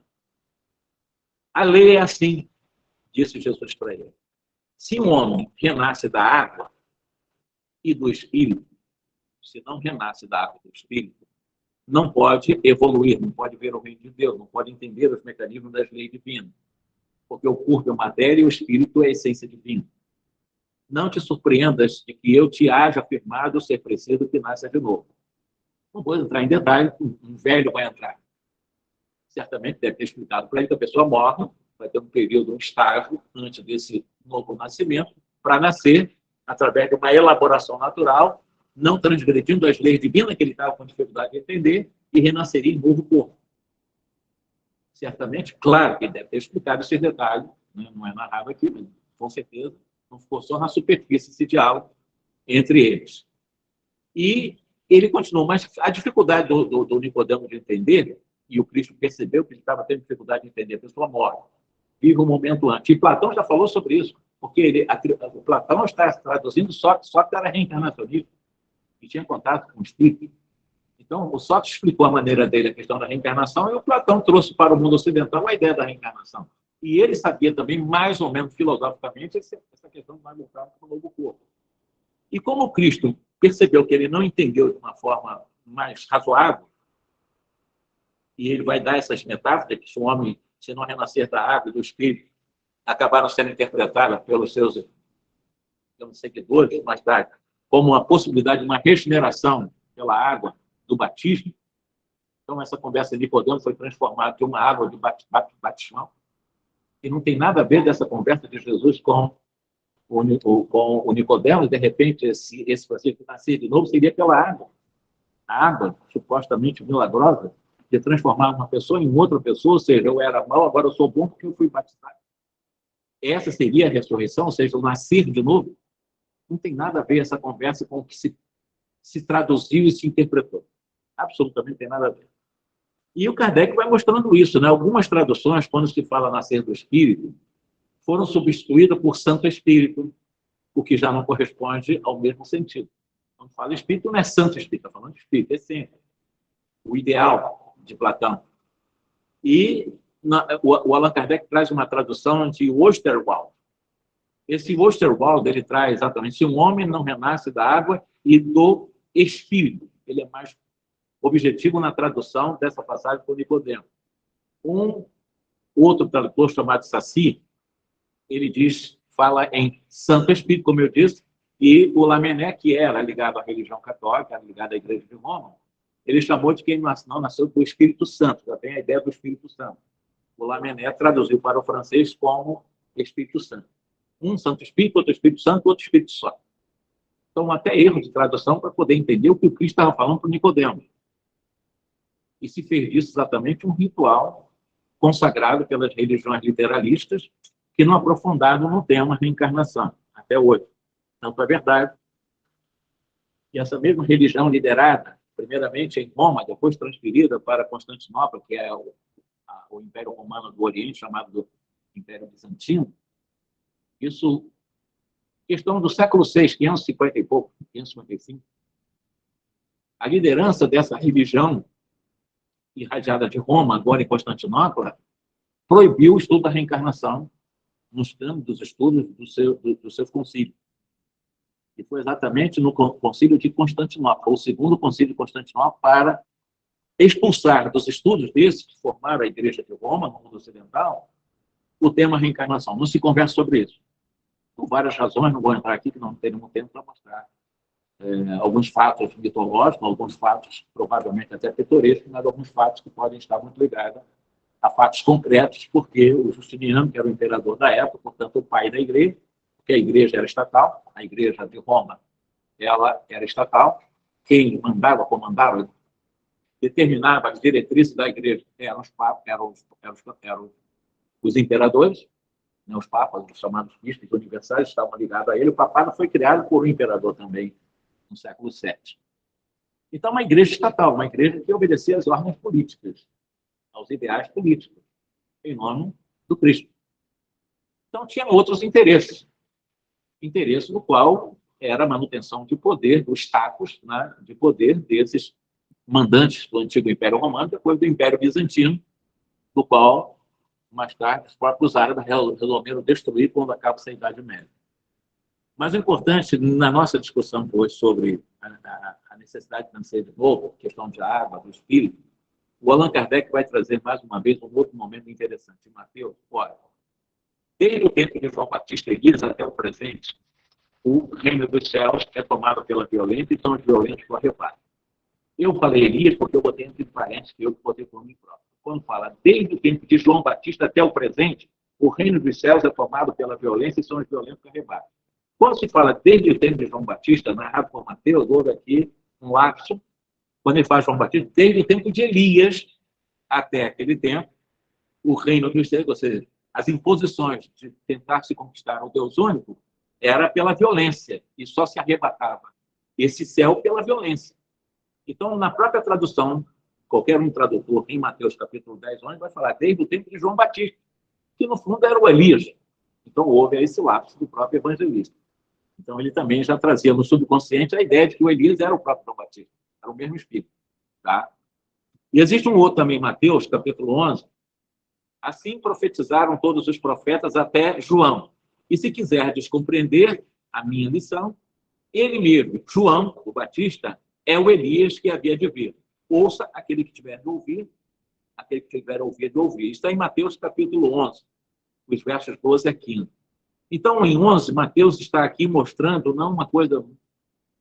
A lei é assim, disse Jesus para ele. Se um homem renasce da água e do espírito, se não renasce da água e do espírito, não pode evoluir, não pode ver o reino de Deus, não pode entender os mecanismos das leis divinas. Porque o corpo é matéria e o espírito é a essência divina. Não te surpreendas de que eu te haja afirmado ser preciso que nasça de novo. Não vou entrar em detalhe, um velho vai entrar. Certamente deve ter explicado para ele que a pessoa morre, vai ter um período, um estágio, antes desse novo nascimento, para nascer através de uma elaboração natural, não transgredindo as leis divinas que ele estava com dificuldade de entender, e renasceria em novo corpo. Certamente, claro que ele deve ter explicado esses detalhes, né? Não é narrado aqui, mas com certeza não ficou só na superfície esse diálogo entre eles. E ele continuou, mas a dificuldade do Nicodemo de entender, e o Cristo percebeu que ele estava tendo dificuldade de entender, a pessoa morre, vive um momento antes. E Platão já falou sobre isso, porque o Platão está traduzindo Sócrates era reencarnacionista, e tinha contato com o espírito. Então, o Sócrates explicou a maneira dele, a questão da reencarnação, e o Platão trouxe para o mundo ocidental a ideia da reencarnação. E ele sabia também, mais ou menos filosoficamente, essa questão do imortal no novo corpo. E como o Cristo percebeu que ele não entendeu de uma forma mais razoável, e ele vai dar essas metáforas, que se o homem, se não renascer da água e do espírito, acabaram sendo interpretadas pelos seus seguidores, mais tarde, como uma possibilidade de uma regeneração pela água do batismo. Então, essa conversa de Nicodemo foi transformada em uma água de batismal. E não tem nada a ver dessa conversa de Jesus com o Nicodemo, e, de repente, esse Francisco nascer de novo seria pela água. A água, supostamente milagrosa, de transformar uma pessoa em outra pessoa, ou seja, eu era mau, agora eu sou bom porque eu fui batizado. Essa seria a ressurreição, ou seja, o nascer de novo. Não tem nada a ver essa conversa com o que se traduziu e se interpretou. Absolutamente tem nada a ver. E o Kardec vai mostrando isso, né? Algumas traduções, quando se fala nascer do Espírito, foram substituídas por Santo Espírito, o que já não corresponde ao mesmo sentido. Quando fala Espírito, não é Santo Espírito, está falando de Espírito, é sempre o ideal de Platão. E o Allan Kardec traz uma tradução de Osterwald. Esse Osterwald, ele traz exatamente, se um homem não renasce da água e do Espírito. Ele é mais objetivo na tradução dessa passagem por Nicodemo. Um outro tradutor chamado Saci, ele fala em Santo Espírito, como eu disse, e o Lamennais, que era ligado à religião católica, era ligado à Igreja de Roma, ele chamou de quem não nasceu do Espírito Santo, já tem a ideia do Espírito Santo. O Lamennais traduziu para o francês como Espírito Santo. Um Santo Espírito, outro Espírito Santo, outro Espírito Santo. Então, até erro de tradução para poder entender o que o Cristo estava falando para o Nicodemo. E se fez disso exatamente um ritual consagrado pelas religiões literalistas que não aprofundaram no tema reencarnação, até hoje. Tanto é verdade que essa mesma religião liderada, primeiramente em Roma, depois transferida para Constantinopla, que é o Império Romano do Oriente, chamado do Império Bizantino, isso, questão do século VI, 550 e pouco, 555, a liderança dessa religião irradiada de Roma, agora em Constantinopla, proibiu o estudo da reencarnação nos campos dos estudos dos seus concílios. E foi exatamente no concílio de Constantinopla, o segundo concílio de Constantinopla, para expulsar dos estudos desses que formaram a Igreja de Roma, no mundo ocidental, o tema reencarnação. Não se conversa sobre isso. Por várias razões, não vou entrar aqui, que não teremos tempo para mostrar alguns fatos mitológicos, alguns fatos provavelmente até pitorescos, mas alguns fatos que podem estar muito ligados a fatos concretos, porque o Justiniano, que era o imperador da época, portanto, o pai da igreja, porque a igreja era estatal, a igreja de Roma, ela era estatal, quem mandava, comandava, determinava as diretrizes da igreja eram os papas, eram os imperadores, né, os papas, os chamados bispos universais, estavam ligados a ele. O papado foi criado por um imperador também, no século VII. Então, uma igreja estatal, uma igreja que obedecia às ordens políticas, aos ideais políticos, em nome do Cristo. Então, tinha outros interesses. Interesse no qual era a manutenção de poder, do status, né, de poder desses mandantes do antigo Império Romano, depois do Império Bizantino, do qual, mais tarde, os próprios árabes resolveram destruir quando acaba essa Idade Média. Mas o importante, na nossa discussão hoje sobre a necessidade de nascer de novo, questão de água, do espírito, o Allan Kardec vai trazer mais uma vez um outro momento interessante. Mateus, olha, desde o tempo de João Batista e Elias até o presente, o reino dos céus é tomado pela violência e são os violentos que o arrebatam. Eu falei Elias porque eu botei entre parênteses que eu botei por mim próprio. Quando fala desde o tempo de João Batista até o presente, o reino dos céus é tomado pela violência e são os violentos que o arrebatam. Quando se fala desde o tempo de João Batista, narrado por Mateus, houve aqui um lapso, quando ele fala João Batista, desde o tempo de Elias até aquele tempo, o reino dos céus, ou seja, as imposições de tentar se conquistar o Deus único, era pela violência, e só se arrebatava esse céu pela violência. Então, na própria tradução, qualquer um tradutor, em Mateus capítulo 10, 11, vai falar desde o tempo de João Batista, que no fundo era o Elias. Então, houve esse lapso do próprio evangelista. Então, ele também já trazia no subconsciente a ideia de que o Elias era o próprio João Batista, era o mesmo espírito. Tá? E existe um outro também, Mateus capítulo 11, assim profetizaram todos os profetas até João. E se quiserdes compreender a minha lição, ele mesmo, João, o Batista, é o Elias que havia de vir. Ouça aquele que tiver de ouvir, aquele que tiver ouvido de ouvir. Está em Mateus capítulo 11, os versos 12 a 15. Então, em 11, Mateus está aqui mostrando não uma coisa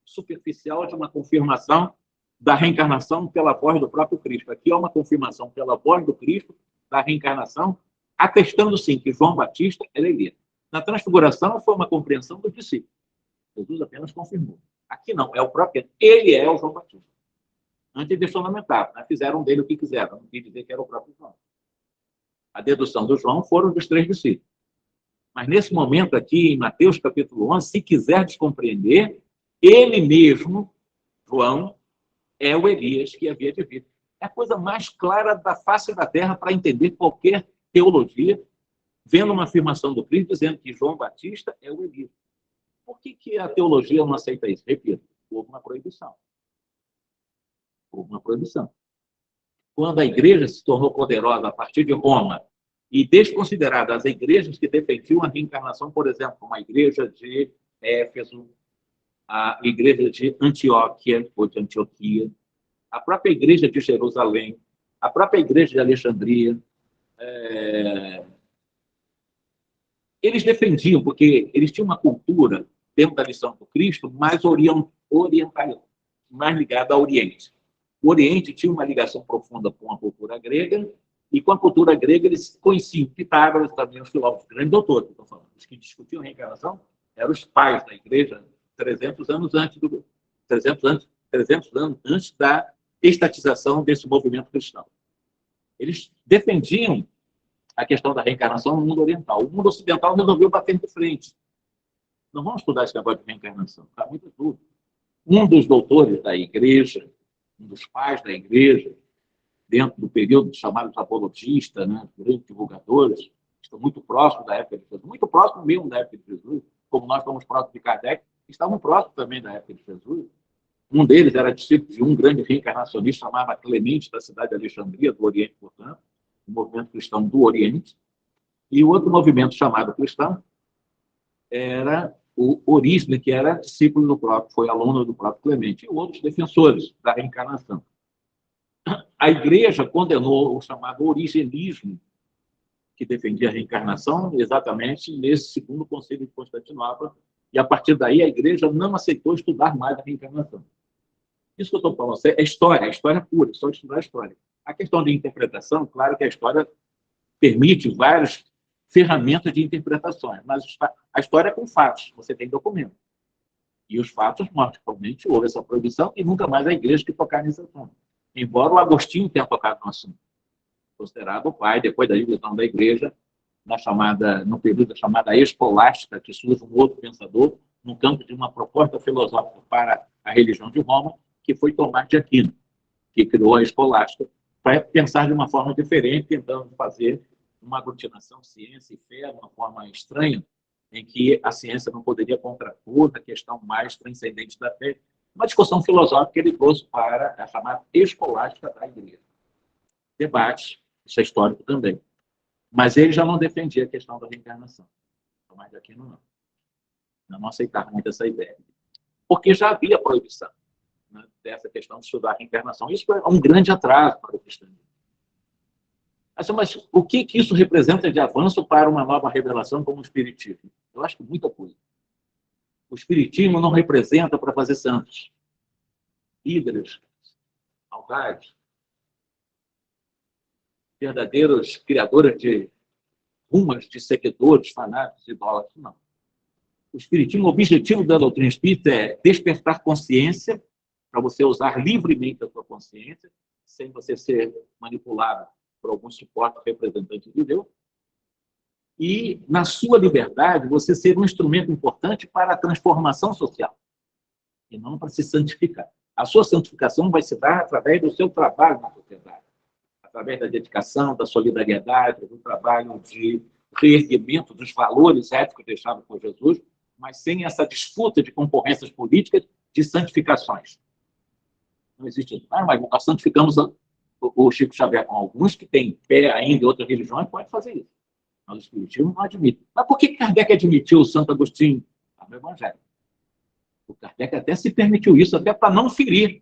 superficial de uma confirmação da reencarnação pela voz do próprio Cristo. Aqui é uma confirmação pela voz do Cristo da reencarnação, atestando, sim, que João Batista era Elias. Na transfiguração, foi uma compreensão do discípulo. Jesus apenas confirmou. Aqui não, é o próprio. Ele é o João Batista. Antes deixou lamentado, né? Fizeram dele o que quiseram, não quis dizer que era o próprio João. A dedução do João foram dos 3 discípulos. Mas nesse momento aqui, em Mateus capítulo 11, se quiserdes compreender, ele mesmo, João, é o Elias que havia de vir. É a coisa mais clara da face da terra para entender qualquer teologia, vendo uma afirmação do Cristo dizendo que João Batista é o Elias. Por que a teologia não aceita isso? Repito, houve uma proibição. Houve uma proibição. Quando a igreja se tornou poderosa a partir de Roma e desconsiderada as igrejas que defendiam a reencarnação, por exemplo, como a igreja de Éfeso, a igreja de Antioquia, ou de Antioquia, a própria igreja de Jerusalém, a própria igreja de Alexandria, eles defendiam, porque eles tinham uma cultura, dentro da lição do Cristo, mais oriental, mais ligada ao Oriente. O Oriente tinha uma ligação profunda com a cultura grega, e com a cultura grega eles conheciam Pitágoras, também os filósofos, grandes doutores, estou falando, os que discutiam reencarnação, eram os pais da igreja 300 anos antes da estatização desse movimento cristão. Eles defendiam a questão da reencarnação no mundo oriental. O mundo ocidental resolveu bater de frente. Não vamos estudar esse negócio de reencarnação, está muito dúvida. Um dos doutores da igreja, um dos pais da igreja, dentro do período chamado apologistas, né, grandes divulgadores, estão muito próximos da época de Jesus, muito próximo mesmo da época de Jesus, como nós estamos próximos de Kardec, estavam próximos também da época de Jesus. Um deles era discípulo de um grande reencarnacionista chamado Clemente, da cidade de Alexandria, do Oriente, portanto, o movimento cristão do Oriente. E o outro movimento chamado cristão era o Orígenes, que era discípulo do próprio, foi aluno do próprio Clemente, e outros defensores da reencarnação. A igreja condenou o chamado origenismo, que defendia a reencarnação, exatamente nesse segundo concílio de Constantinopla, e a partir daí a igreja não aceitou estudar mais a reencarnação. Isso que eu estou falando é história pura, só estudar a história. A questão de interpretação, claro que a história permite várias ferramentas de interpretações, mas a história é com fatos, você tem documento. E os fatos mostram que realmente houve essa proibição e nunca mais a igreja que tocar nesse assunto. Embora o Agostinho tenha tocado no assunto, considerado o pai, depois da divisão da igreja, no período da chamada escolástica, que surge um outro pensador, no campo de uma proposta filosófica para a religião de Roma, que foi Tomás de Aquino, que criou a escolástica, para pensar de uma forma diferente, tentando fazer uma aglutinação ciência e fé, de uma forma estranha, em que a ciência não poderia contrapor a questão mais transcendente da fé. Uma discussão filosófica que ele trouxe para a chamada escolástica da igreja. Debate, isso é histórico também. Mas ele já não defendia a questão da reencarnação. Tomás de Aquino não aceitava muito essa ideia. Porque já havia proibição, né, dessa questão de estudar a reencarnação. Isso é um grande atraso para o cristianismo. Mas o que isso representa de avanço para uma nova revelação como o Espiritismo? Eu acho que muita coisa. O Espiritismo não representa para fazer santos, hidras, altares, verdadeiros criadores de rumas de seguidores, fanáticos, idólatras, não. O espiritismo, o objetivo da doutrina espírita é despertar consciência, para você usar livremente a sua consciência, sem você ser manipulado por algum suporte representante de Deus, e, na sua liberdade, você ser um instrumento importante para a transformação social, e não para se santificar. A sua santificação vai se dar através do seu trabalho na sociedade, através da dedicação, da solidariedade, do trabalho de reerguimento dos valores éticos deixados por Jesus, mas sem essa disputa de concorrências políticas de santificações. Não existe isso. Mas nós santificamos o Chico Xavier com alguns que têm pé ainda em outras religiões, pode fazer isso. Mas o espiritismo não admite. Mas por que Kardec admitiu o Santo Agostinho? No Evangelho. O Kardec até se permitiu isso, até para não ferir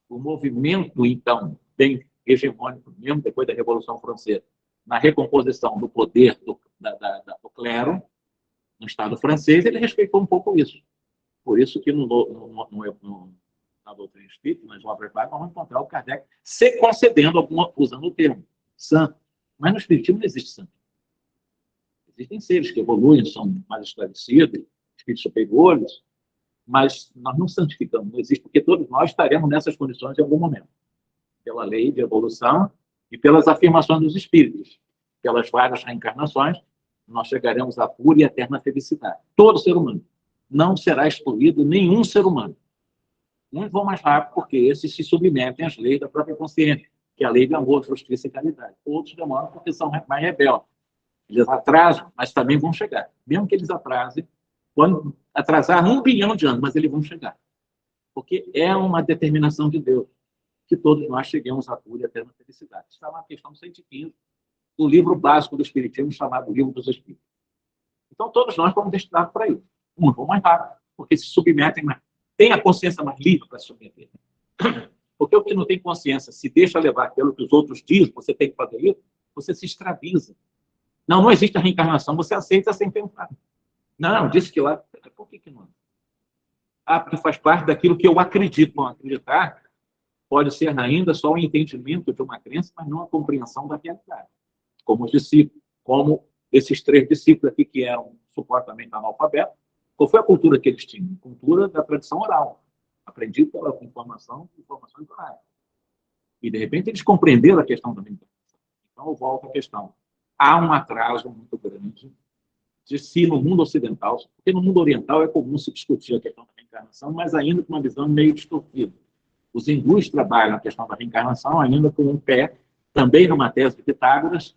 o movimento, então, bem hegemônico, mesmo depois da Revolução Francesa, na recomposição do poder do clero no Estado francês, ele respeitou um pouco isso. Por isso que na doutrina espírita, nas obras básicas, vamos encontrar o Kardec se concedendo alguma, usando o termo santo. Mas no espiritismo não existe santo. Existem seres que evoluem, são mais esclarecidos, espíritos superiores, mas nós não santificamos, não existe, porque todos nós estaremos nessas condições em algum momento, pela lei de evolução e pelas afirmações dos espíritos, pelas várias reencarnações, nós chegaremos à pura e eterna felicidade. Todo ser humano. Não será excluído nenhum ser humano. Uns vão mais rápido, porque esses se submetem às leis da própria consciência, que é a lei de amor, justiça e caridade. Outros demoram porque são mais rebeldes. Eles atrasam, mas também vão chegar. Mesmo que eles atrasem, quando atrasar 1 bilhão de anos, mas eles vão chegar. Porque é uma determinação de Deus que todos nós cheguemos à pura e eterna felicidade. Isso é uma questão 115 do livro básico do Espiritismo, chamado Livro dos Espíritos. Então, todos nós vamos destinados para isso. Uns vão mais rápido, porque se submetem mais. Tem a consciência mais livre para se submeter. Porque o que não tem consciência, se deixa levar pelo que os outros dizem, você tem que fazer isso, você se escraviza. Não, não existe a reencarnação, você aceita sem pensar. Não, disse que lá... Por que não? Ah, porque faz parte daquilo que eu acredito. Bom, acreditar pode ser ainda só o entendimento de uma crença, mas não a compreensão da realidade. Como os discípulos, como esses 3 discípulos aqui que eram supostamente analfabetos. Qual foi a cultura que eles tinham? Cultura da tradição oral. Aprendido pela informações orais. E, de repente, eles compreenderam a questão da reencarnação. Então, eu volto à questão. Há um atraso muito grande de si no mundo ocidental, porque no mundo oriental é comum se discutir a questão da reencarnação, mas ainda com uma visão meio distorcida. Os hindus trabalham a questão da reencarnação ainda com um pé, também numa tese de Pitágoras,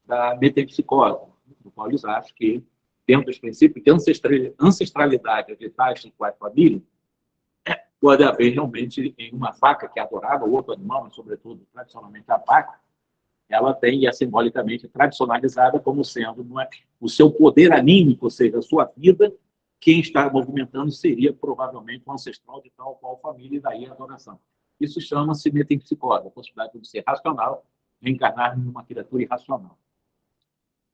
da metempsicose, do qual eles acham que, dentro dos princípios de ancestralidade de tais e quais famílias, pode haver realmente em uma vaca que é adorada, ou outro animal, mas sobretudo, tradicionalmente, a vaca, ela tem, é simbolicamente tradicionalizada como sendo o seu poder anímico, ou seja, a sua vida, quem está movimentando seria provavelmente um ancestral de tal ou qual família, e daí a adoração. Isso chama-se metempsicose, a possibilidade de ser racional, reencarnar numa criatura irracional.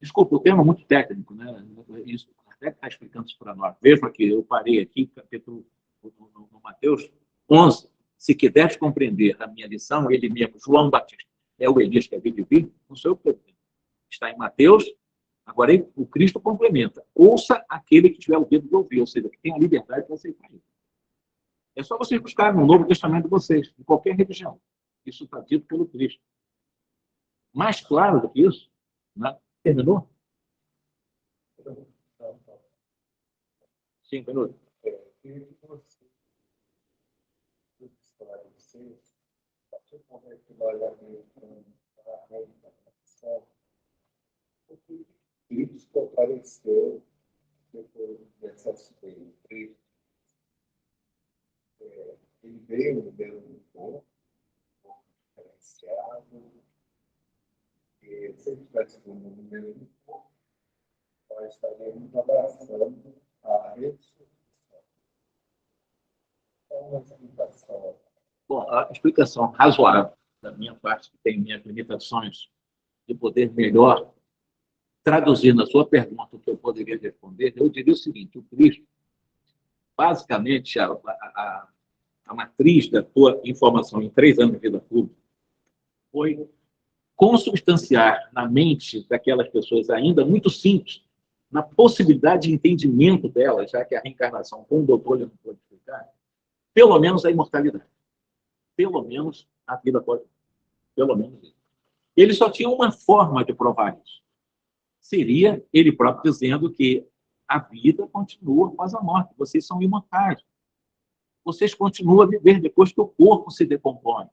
Desculpa, o tema é muito técnico, né? Isso, o Kardec está explicando isso para nós. Veja que eu parei aqui, capítulo no Mateus 11. Se quiseres compreender a minha lição, ele mesmo, João Batista, é o Elias que é vivo e vivo, não sou eu que estou dizendo. Está em Mateus. Agora, o Cristo complementa. Ouça aquele que tiver o dedo de ouvir, ou seja, que tem a liberdade para aceitar isso. É só vocês buscarem no Novo Testamento de vocês, de qualquer religião. Isso está dito pelo Cristo. Mais claro do que isso, né? Terminou? 5 minutos. Isso apareceu depois dessa experiência. Ele veio no mesmo ponto, diferenciado, e se ele tivesse vindo no mesmo ponto, nós estaríamos abraçando a ressurreição. Então, uma explicação. Bom, a explicação razoável da minha parte, que tem minhas limitações de poder melhor traduzir na sua pergunta o que eu poderia responder, eu diria o seguinte: o Cristo, basicamente, a matriz da tua informação em 3 anos de vida pública foi consubstanciar na mente daquelas pessoas ainda muito simples na possibilidade de entendimento dela, já que a reencarnação, com o doutor, ele não pode explicar, pelo menos a imortalidade. Pelo menos a vida pode. Pelo menos isso. Ele só tinha uma forma de provar isso. Seria ele próprio dizendo que a vida continua após a morte. Vocês são imortais. Vocês continuam a viver depois que o corpo se decompõe.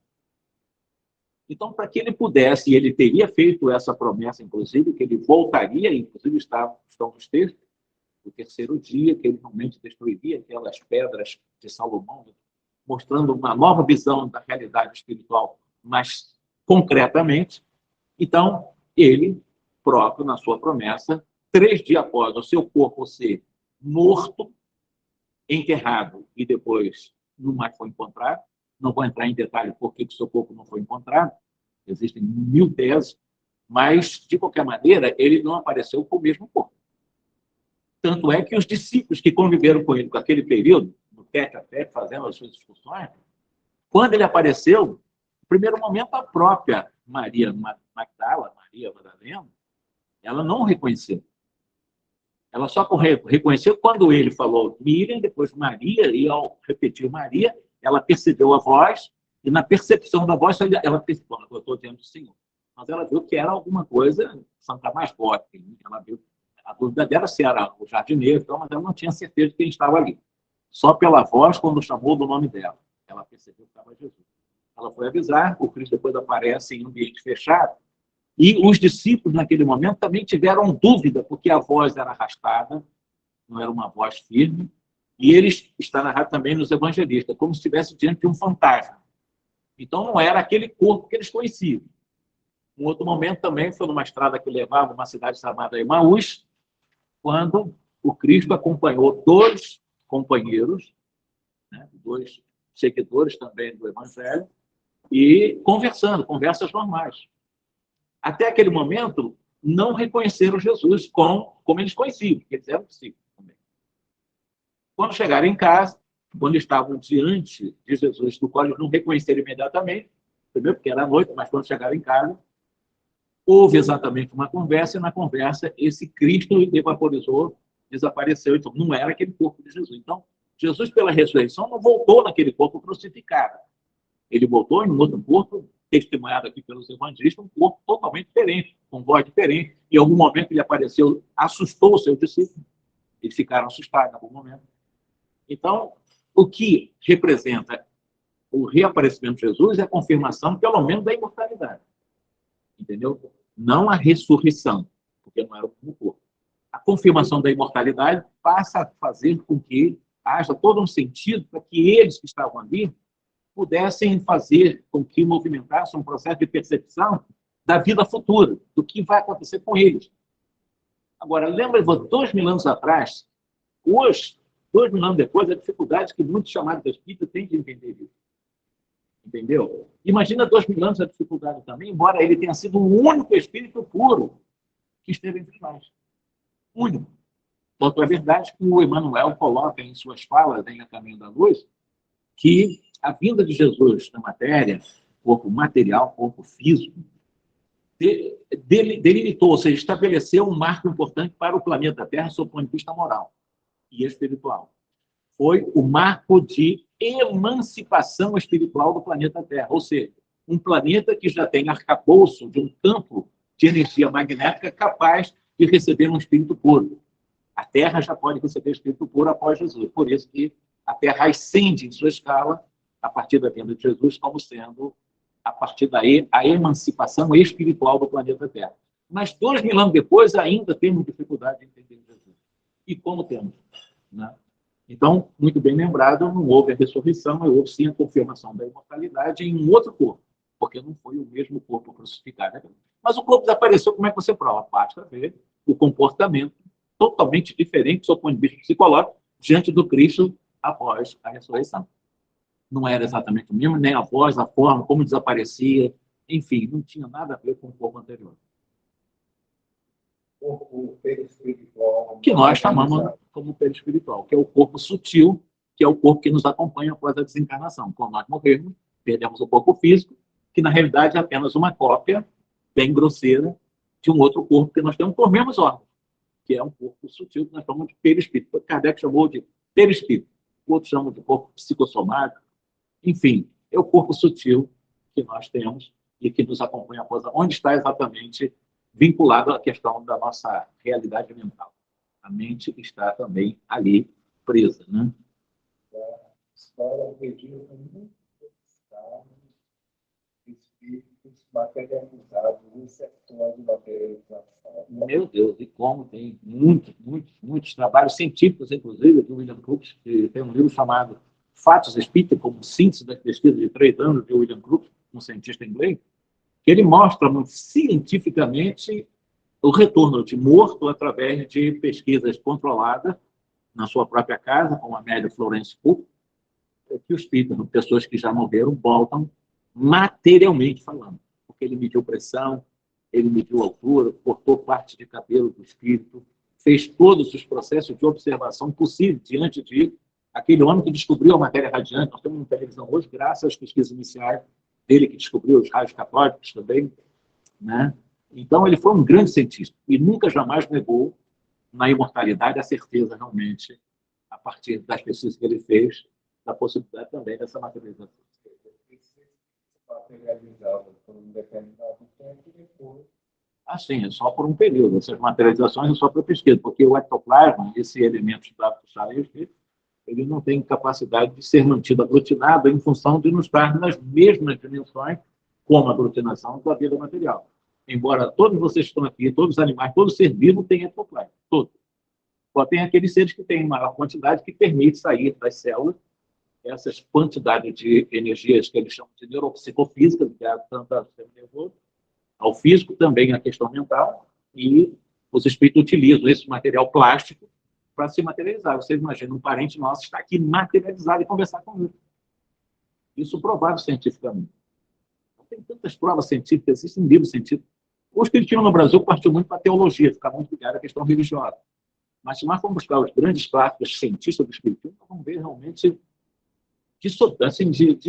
Então, para que ele pudesse, e ele teria feito essa promessa, inclusive, que ele voltaria, inclusive estão nos textos, no terceiro dia, que ele realmente destruiria aquelas pedras de Salomão, mostrando uma nova visão da realidade espiritual, mas concretamente. Então, ele próprio, na sua promessa, 3 dias após o seu corpo ser morto, enterrado e depois não mais foi encontrado, não vou entrar em detalhe por que o seu corpo não foi encontrado, existem 1000 teses, mas, de qualquer maneira, ele não apareceu com o mesmo corpo. Tanto é que os discípulos que conviveram com ele, com aquele período, no tete-a-tete, fazendo as suas discussões, quando ele apareceu, no primeiro momento, a própria Maria Magdala, Maria Madalena, ela não reconheceu. Ela só reconheceu quando ele falou Miriam, depois Maria, e ao repetir Maria, ela percebeu a voz, e na percepção da voz, ela percebeu, eu estou diante do Senhor. Mas ela viu que era alguma coisa, Santa mais forte. Ela viu, a dúvida dela se era o jardineiro, então, mas ela não tinha certeza de quem estava ali. Só pela voz, quando chamou do nome dela, ela percebeu que estava Jesus. Ela foi avisar, o Cristo depois aparece em ambiente fechado, e os discípulos, naquele momento, também tiveram dúvida, porque a voz era arrastada, não era uma voz firme, e eles, está narrado também nos evangelistas, como se estivesse diante de um fantasma. Então, não era aquele corpo que eles conheciam. Um outro momento também foi numa estrada que levava a uma cidade chamada Emaús, quando o Cristo acompanhou 2 companheiros, né, 2 seguidores também do Evangelho, e conversando, conversas normais. Até aquele momento, não reconheceram Jesus como eles conheciam, porque eles eram discípulos também. Quando chegaram em casa, quando estavam diante de Jesus, do qual eles não reconheceram imediatamente, primeiro porque era noite, mas quando chegaram em casa, houve exatamente uma conversa, e na conversa esse Cristo evaporizou, desapareceu. Então, não era aquele corpo de Jesus. Então, Jesus, pela ressurreição, não voltou naquele corpo crucificado. Ele voltou em um outro corpo, testemunhado aqui pelos evangelistas, um corpo totalmente diferente, com voz diferente. Em algum momento ele apareceu, assustou os seus discípulos. Eles ficaram assustados em algum momento. Então, o que representa o reaparecimento de Jesus é a confirmação, pelo menos, da imortalidade. Entendeu? Não a ressurreição, porque não era o mesmo corpo. A confirmação da imortalidade passa a fazer com que haja todo um sentido para que eles que estavam ali pudessem fazer com que movimentasse um processo de percepção da vida futura, do que vai acontecer com eles. Agora, lembra, 2000 anos atrás, hoje, 2000 anos depois, a dificuldade que muitos chamados de espírita têm de entender isso. Entendeu? Imagina 2000 anos a dificuldade também, embora ele tenha sido o único espírito puro que esteve entre nós. Único. Tanto é verdade que o Emmanuel coloca em suas falas, em A Caminho da Luz, que a vinda de Jesus na matéria, corpo material, corpo físico, delimitou, ou seja, estabeleceu um marco importante para o planeta Terra, sob o ponto de vista moral e espiritual. Foi o marco de emancipação espiritual do planeta Terra, ou seja, um planeta que já tem arcabouço de um campo de energia magnética capaz de receber um espírito puro. A Terra já pode receber espírito puro após Jesus. Por isso que a Terra ascende em sua escala a partir da vinda de Jesus, como sendo a partir daí a emancipação espiritual do planeta Terra. Mas 2000 anos depois ainda temos dificuldade de entender Jesus. E como temos? Né? Então, muito bem lembrado, não houve a ressurreição, houve sim a confirmação da imortalidade em um outro corpo, porque não foi o mesmo corpo crucificado. Mas o corpo desapareceu, como é que você prova? Basta ver o comportamento totalmente diferente, sob o ponto de vista psicológico, diante do Cristo após a ressurreição. Não era exatamente o mesmo, nem a voz, a forma, como desaparecia, enfim, não tinha nada a ver com o corpo anterior. O perispiritual. Que nós chamamos como perispiritual, que é o corpo sutil, que é o corpo que nos acompanha após a desencarnação. Quando nós morrermos, perdemos o corpo físico, que na realidade é apenas uma cópia, bem grosseira, de um outro corpo que nós temos por mesmos órgãos. que é um corpo sutil, que nós chamamos de perispírito. Kardec chamou de perispírito, outros chamam de corpo psicossomático. Enfim, é o corpo sutil que nós temos e que nos acompanha após, onde está exatamente vinculado à questão da nossa realidade mental. A mente está também ali presa, né? A história acredita muito estado espíritos materializados em setor de materialização. Meu Deus, e como tem muitos trabalhos científicos, inclusive, do William Crookes, que tem um livro chamado Fatos Espíritas, como síntese da pesquisa de 3 anos de William Crookes, um cientista inglês, que ele mostra muito cientificamente o retorno de morto através de pesquisas controladas na sua própria casa, com a Amélia Florence Cook, que os espíritos, pessoas que já morreram, voltam materialmente falando, porque ele mediu pressão, ele mediu altura, cortou parte de cabelo do espírito, fez todos os processos de observação possíveis diante de aquele homem que descobriu a matéria radiante. Nós temos uma televisão hoje, graças às pesquisas iniciais dele, que descobriu os raios catódicos também, né? Então, ele foi um grande cientista e nunca, jamais negou na imortalidade a certeza, realmente, a partir das pesquisas que ele fez, da possibilidade também dessa materialização. Materializado por um determinado tempo e depois. Assim, é só por um período. Essas materializações é só para pesquisa, porque o ectoplasma, esse elemento estudado por Charles, ele não tem capacidade de ser mantido aglutinado em função de não estar nas mesmas dimensões como a aglutinação da vida material. Embora todos vocês que estão aqui, todos os animais, todo ser vivo tem ectoplasma, todo. Só tem aqueles seres que têm maior quantidade que permite sair das células essas quantidades de energias que eles chamam de neuropsicofísica, ligado tanto ao sistema nervoso, ao físico, também à questão mental, e os espíritos utilizam esse material plástico para se materializar. Você imagina um parente nosso estar aqui materializado e conversar com ele. Isso provado cientificamente. Tem tantas provas científicas, existem livros científicos. O espiritismo no Brasil partiu muito para a teologia, ficar muito ligado à questão religiosa. Mas se nós formos buscar os grandes clássicos cientistas do espiritismo, nós vamos ver realmente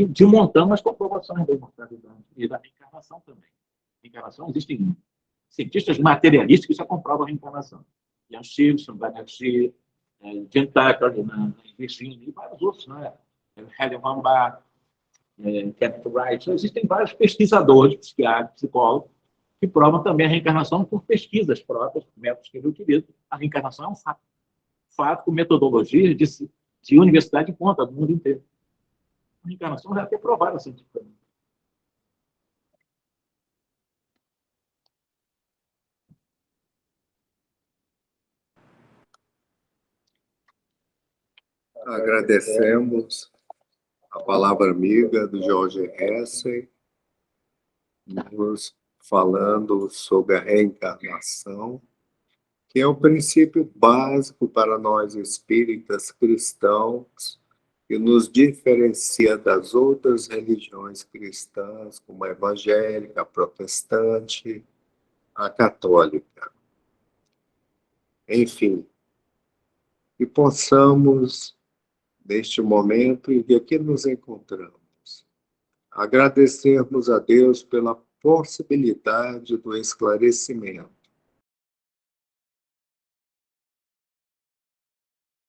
de montanas comprovações da imortalidade e da reencarnação também. Reencarnação, existem cientistas materialistas que já comprovam a reencarnação. Ian Stevenson, Banerjee, Jen Tucker, Virginia, e vários outros, né? Helen Van Bach, Kenneth Wright. Existem vários pesquisadores, psiquiatras, psicólogos, que provam também a reencarnação por pesquisas próprias, métodos que ele utiliza. A reencarnação é um fato. Fato com metodologia de universidade de ponta do mundo inteiro. A reencarnação já é provada cientificamente. Agradecemos a palavra amiga do Jorge Hessel, nos falando sobre a reencarnação, que é o princípio básico para nós espíritas cristãos, que nos diferencia das outras religiões cristãs, como a evangélica, a protestante, a católica. Enfim, que possamos, neste momento em que aqui nos encontramos, agradecermos a Deus pela possibilidade do esclarecimento,